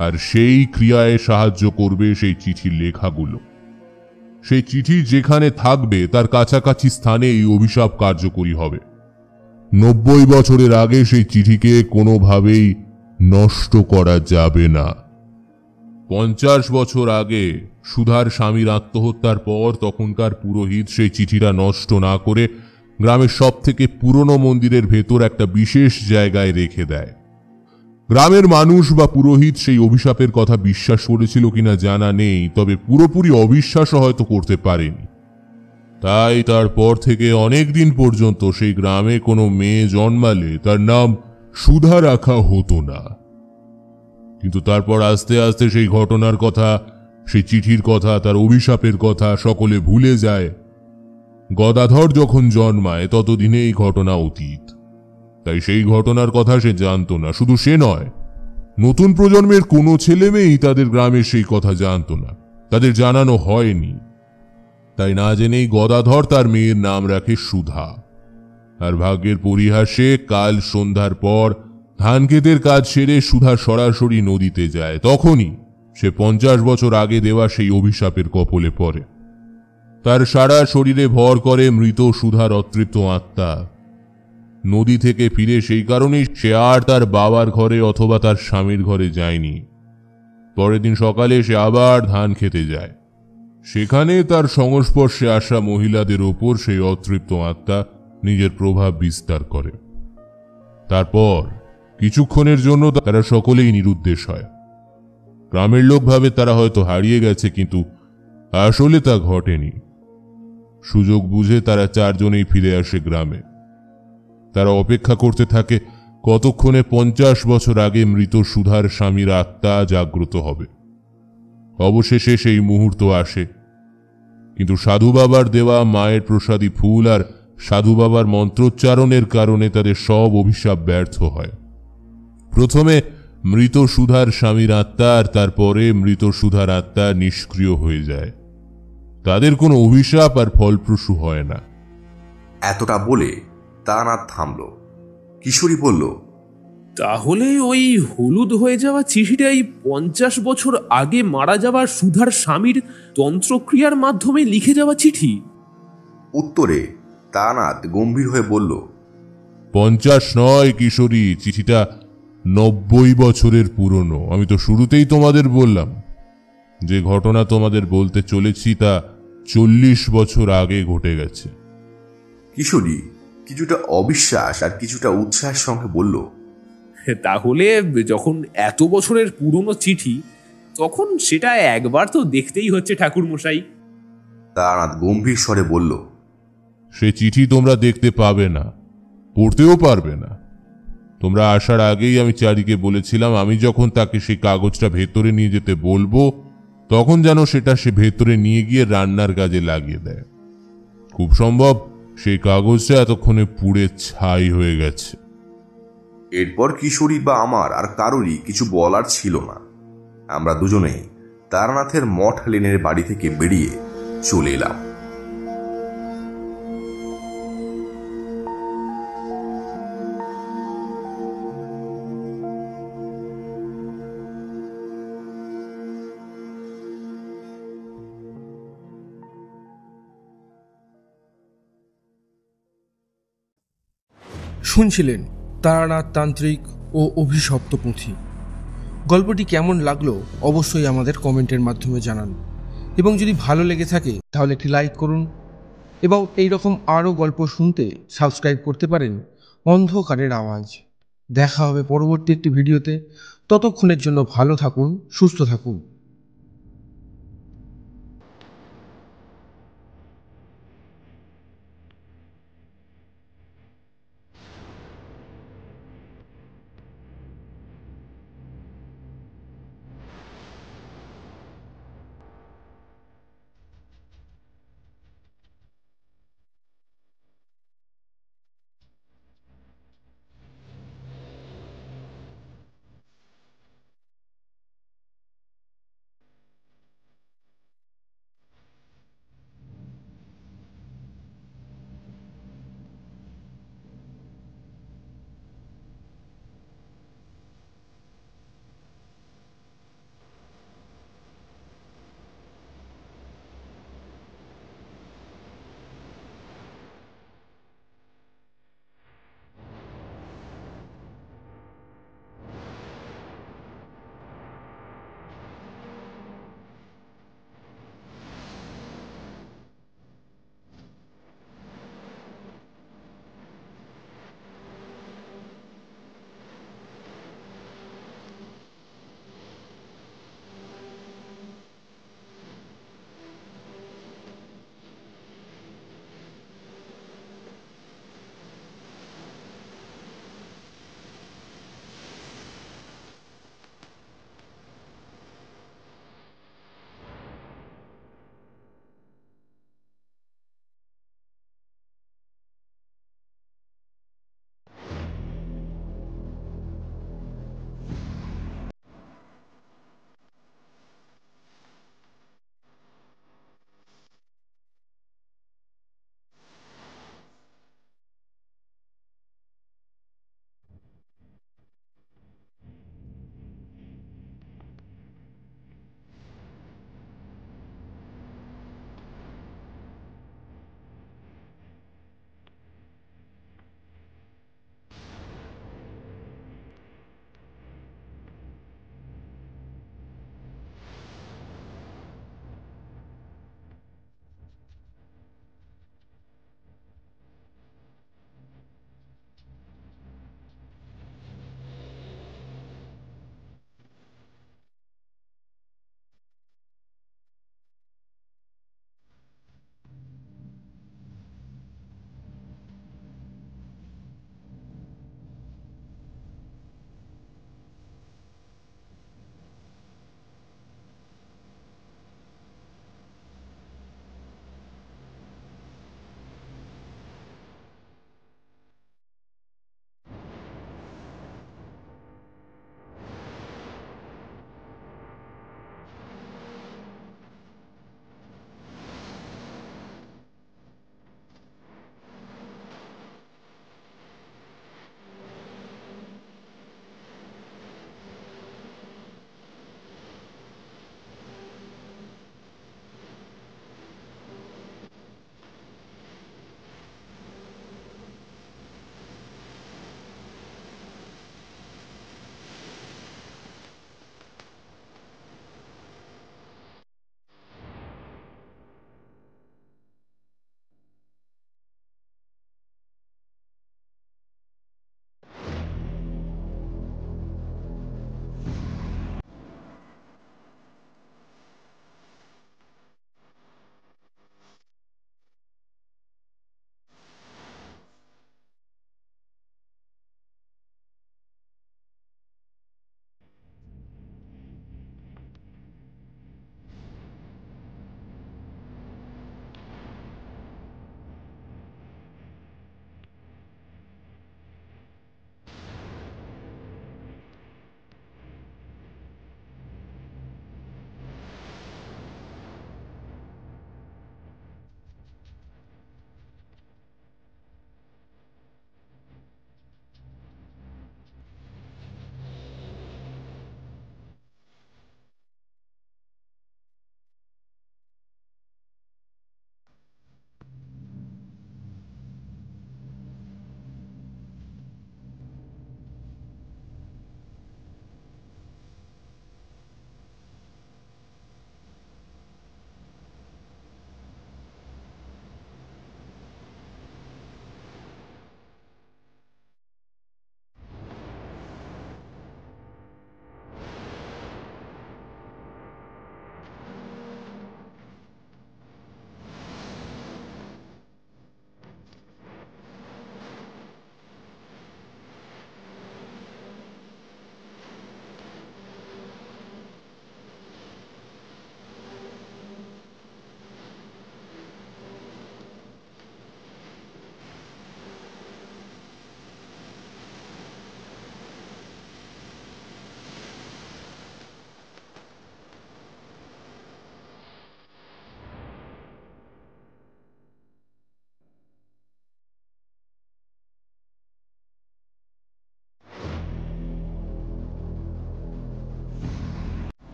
আর সেই ক্রিয়ায় সাহায্য করবে সেই চিঠির লেখাগুলো। সেই চিঠি যেখানে থাকবে তার কাছাকাছি স্থানে এই অভিশাপ কার্যকরী হবে। 90 বছরের আগে সেই চিঠিকে কোনোভাবেই নষ্ট করা যাবে না। 50 বছর আগে সুধার স্বামীর আত্মহত্যার পর তখনকার পুরোহিত সেই চিঠিটা নষ্ট না করে গ্রামের সব থেকে পুরনো মন্দিরের ভেতর একটা বিশেষ জায়গায় রেখে দেয়। গ্রামের মানুষ বা পুরোহিত সেই অভিশাপের কথা বিশ্বাস করেছিল কিনা জানা নেই, তবে পুরোপুরি অবিশ্বাসও হয়তো করতে পারেনি। তাই তারপর থেকে অনেক দিন পর্যন্ত সেই গ্রামে কোনো মেয়ে জন্মালে তার নাম সুধা রাখা হতো না। কিন্তু তারপর আস্তে আস্তে সেই ঘটনার কথা, সেই চিঠির কথা, তার অভিশাপের কথা সকলে ভুলে যায়। গদাধর যখন জন্মায় ততদিনে এই ঘটনা অতীত, তাই সেই ঘটনার কথা সে জানত না। শুধু সে নয়, নতুন প্রজন্মের কোনো ছেলে মেয়েই তাদের গ্রামের সেই কথা জানত না, তাদের জানানো হয়নি। তাই না জেনেই গদাধর তার মেয়ের নাম রাখে সুধা। আর ভাগ্যের পরিহাসে কাল সন্ধ্যার পর ধান ক্ষেতের কাজ সেরে সুধা সরাসরি নদীতে যায়। তখনই সে 50 বছর আগে দেওয়া সেই অভিশাপের কপলে পড়ে। তার সারা শরীরে ভর করে মৃত সুধার অতৃপ্ত আত্মা। নদী থেকে ফিরে সেই কারণেই সে আর তার বাবার ঘরে অথবা তার স্বামীর ঘরে যায়নি। পরের দিন সকালে সে আবার ধান খেতে যায়। সেখানে তার সংস্পর্শে আসা মহিলাদের ওপর সেই অতৃপ্ত আত্মা নিজের প্রভাব বিস্তার করে। তারপর কিছুক্ষণের জন্য তারা সকলেই নিরুদ্দেশ হয়। গ্রামের লোক ভাবে তারা হয়তো হারিয়ে গেছে, কিন্তু আসলে তা ঘটেনি। সুযোগ বুঝে তারা চারজনেই ফিরে আসে গ্রামে। তারা অপেক্ষা করতে থাকে কতক্ষণে 50 বছর আগে মৃত সুধার স্বামীর আত্মা জাগ্রত হবে। অবশেষে সেই মুহূর্ত আসে, কিন্তু সাধু বাবার দেওয়া মায়ের প্রসাদী ফুল আর সাধু বাবার মন্ত্রোচ্চারণের কারণে তাদের সব অভিশাপ ব্যর্থ হয়। প্রথমে মৃত সুধার স্বামীর আত্মা আর তারপরে মৃত সুধার আত্মা নিষ্ক্রিয় হয়ে যায়। তাদের কোনো অভিশাপ আর ফলপ্রসূ হয় না। এতটা বলে তারানাথ থামল। কিশোরী বলল, তাহলে ওই হলুদ হয়ে যাওয়া চিঠিটাই 50 বছর আগে মারা যাওয়া সুধার স্বামীর তন্ত্রক্রিয়ার মাধ্যমে লিখে যাওয়া চিঠি? উত্তরে তারানাথ গম্ভীর হয়ে বলল, 50 নয় কিশোরী, চিঠিটা 90 বছরের পুরনো। আমি তো শুরুতেই তোমাদের বললাম যে ঘটনা তোমাদের বলতে চলেছি তা 40 বছর আগে ঘটে গেছে। কিশোরী কিছুটা অবিশ্বাস আর কিছুটা উৎসাহের সঙ্গে বলল, তাহলে যখন এত বছরের পুরনো চিঠি, তখন সেটা একবার তো দেখতেই হচ্ছে ঠাকুর মশাই। তারানাথ গম্ভীর স্বরে বলল, সে চিঠি তোমরা দেখতে পাবে না, পড়তেও পারবে না। তোমরা আসার আগেই আমি চারিকে বলেছিলাম আমি যখন তাকে সেই কাগজটা ভেতরে নিয়ে যেতে বলবো, তখন যেন সেটা সে ভেতরে নিয়ে গিয়ে রান্নার কাজে লাগিয়ে দেয়। খুব সম্ভব সেই কাগজটা এতক্ষণে পুড়ে ছাই হয়ে গেছে। এরপর কিশোরী বা আমার আর কারোরই কিছু বলার ছিল না। আমরা দুজনেই তারানাথের মঠ লেনের বাড়ি থেকে বেরিয়ে চলে এলাম। শুনছিলেন তারানাথ তান্ত্রিক ও অভিশপ্ত পুঁথি। গল্পটি কেমন লাগলো অবশ্যই আমাদের কমেন্টের মাধ্যমে জানান, এবং যদি ভালো লেগে থাকে তাহলে একটি লাইক করুন, এবং এই রকম আরও গল্প শুনতে সাবস্ক্রাইব করতে পারেন অন্ধকারের আওয়াজ। দেখা হবে পরবর্তী একটি ভিডিওতে। ততক্ষণের জন্য ভালো থাকুন, সুস্থ থাকুন।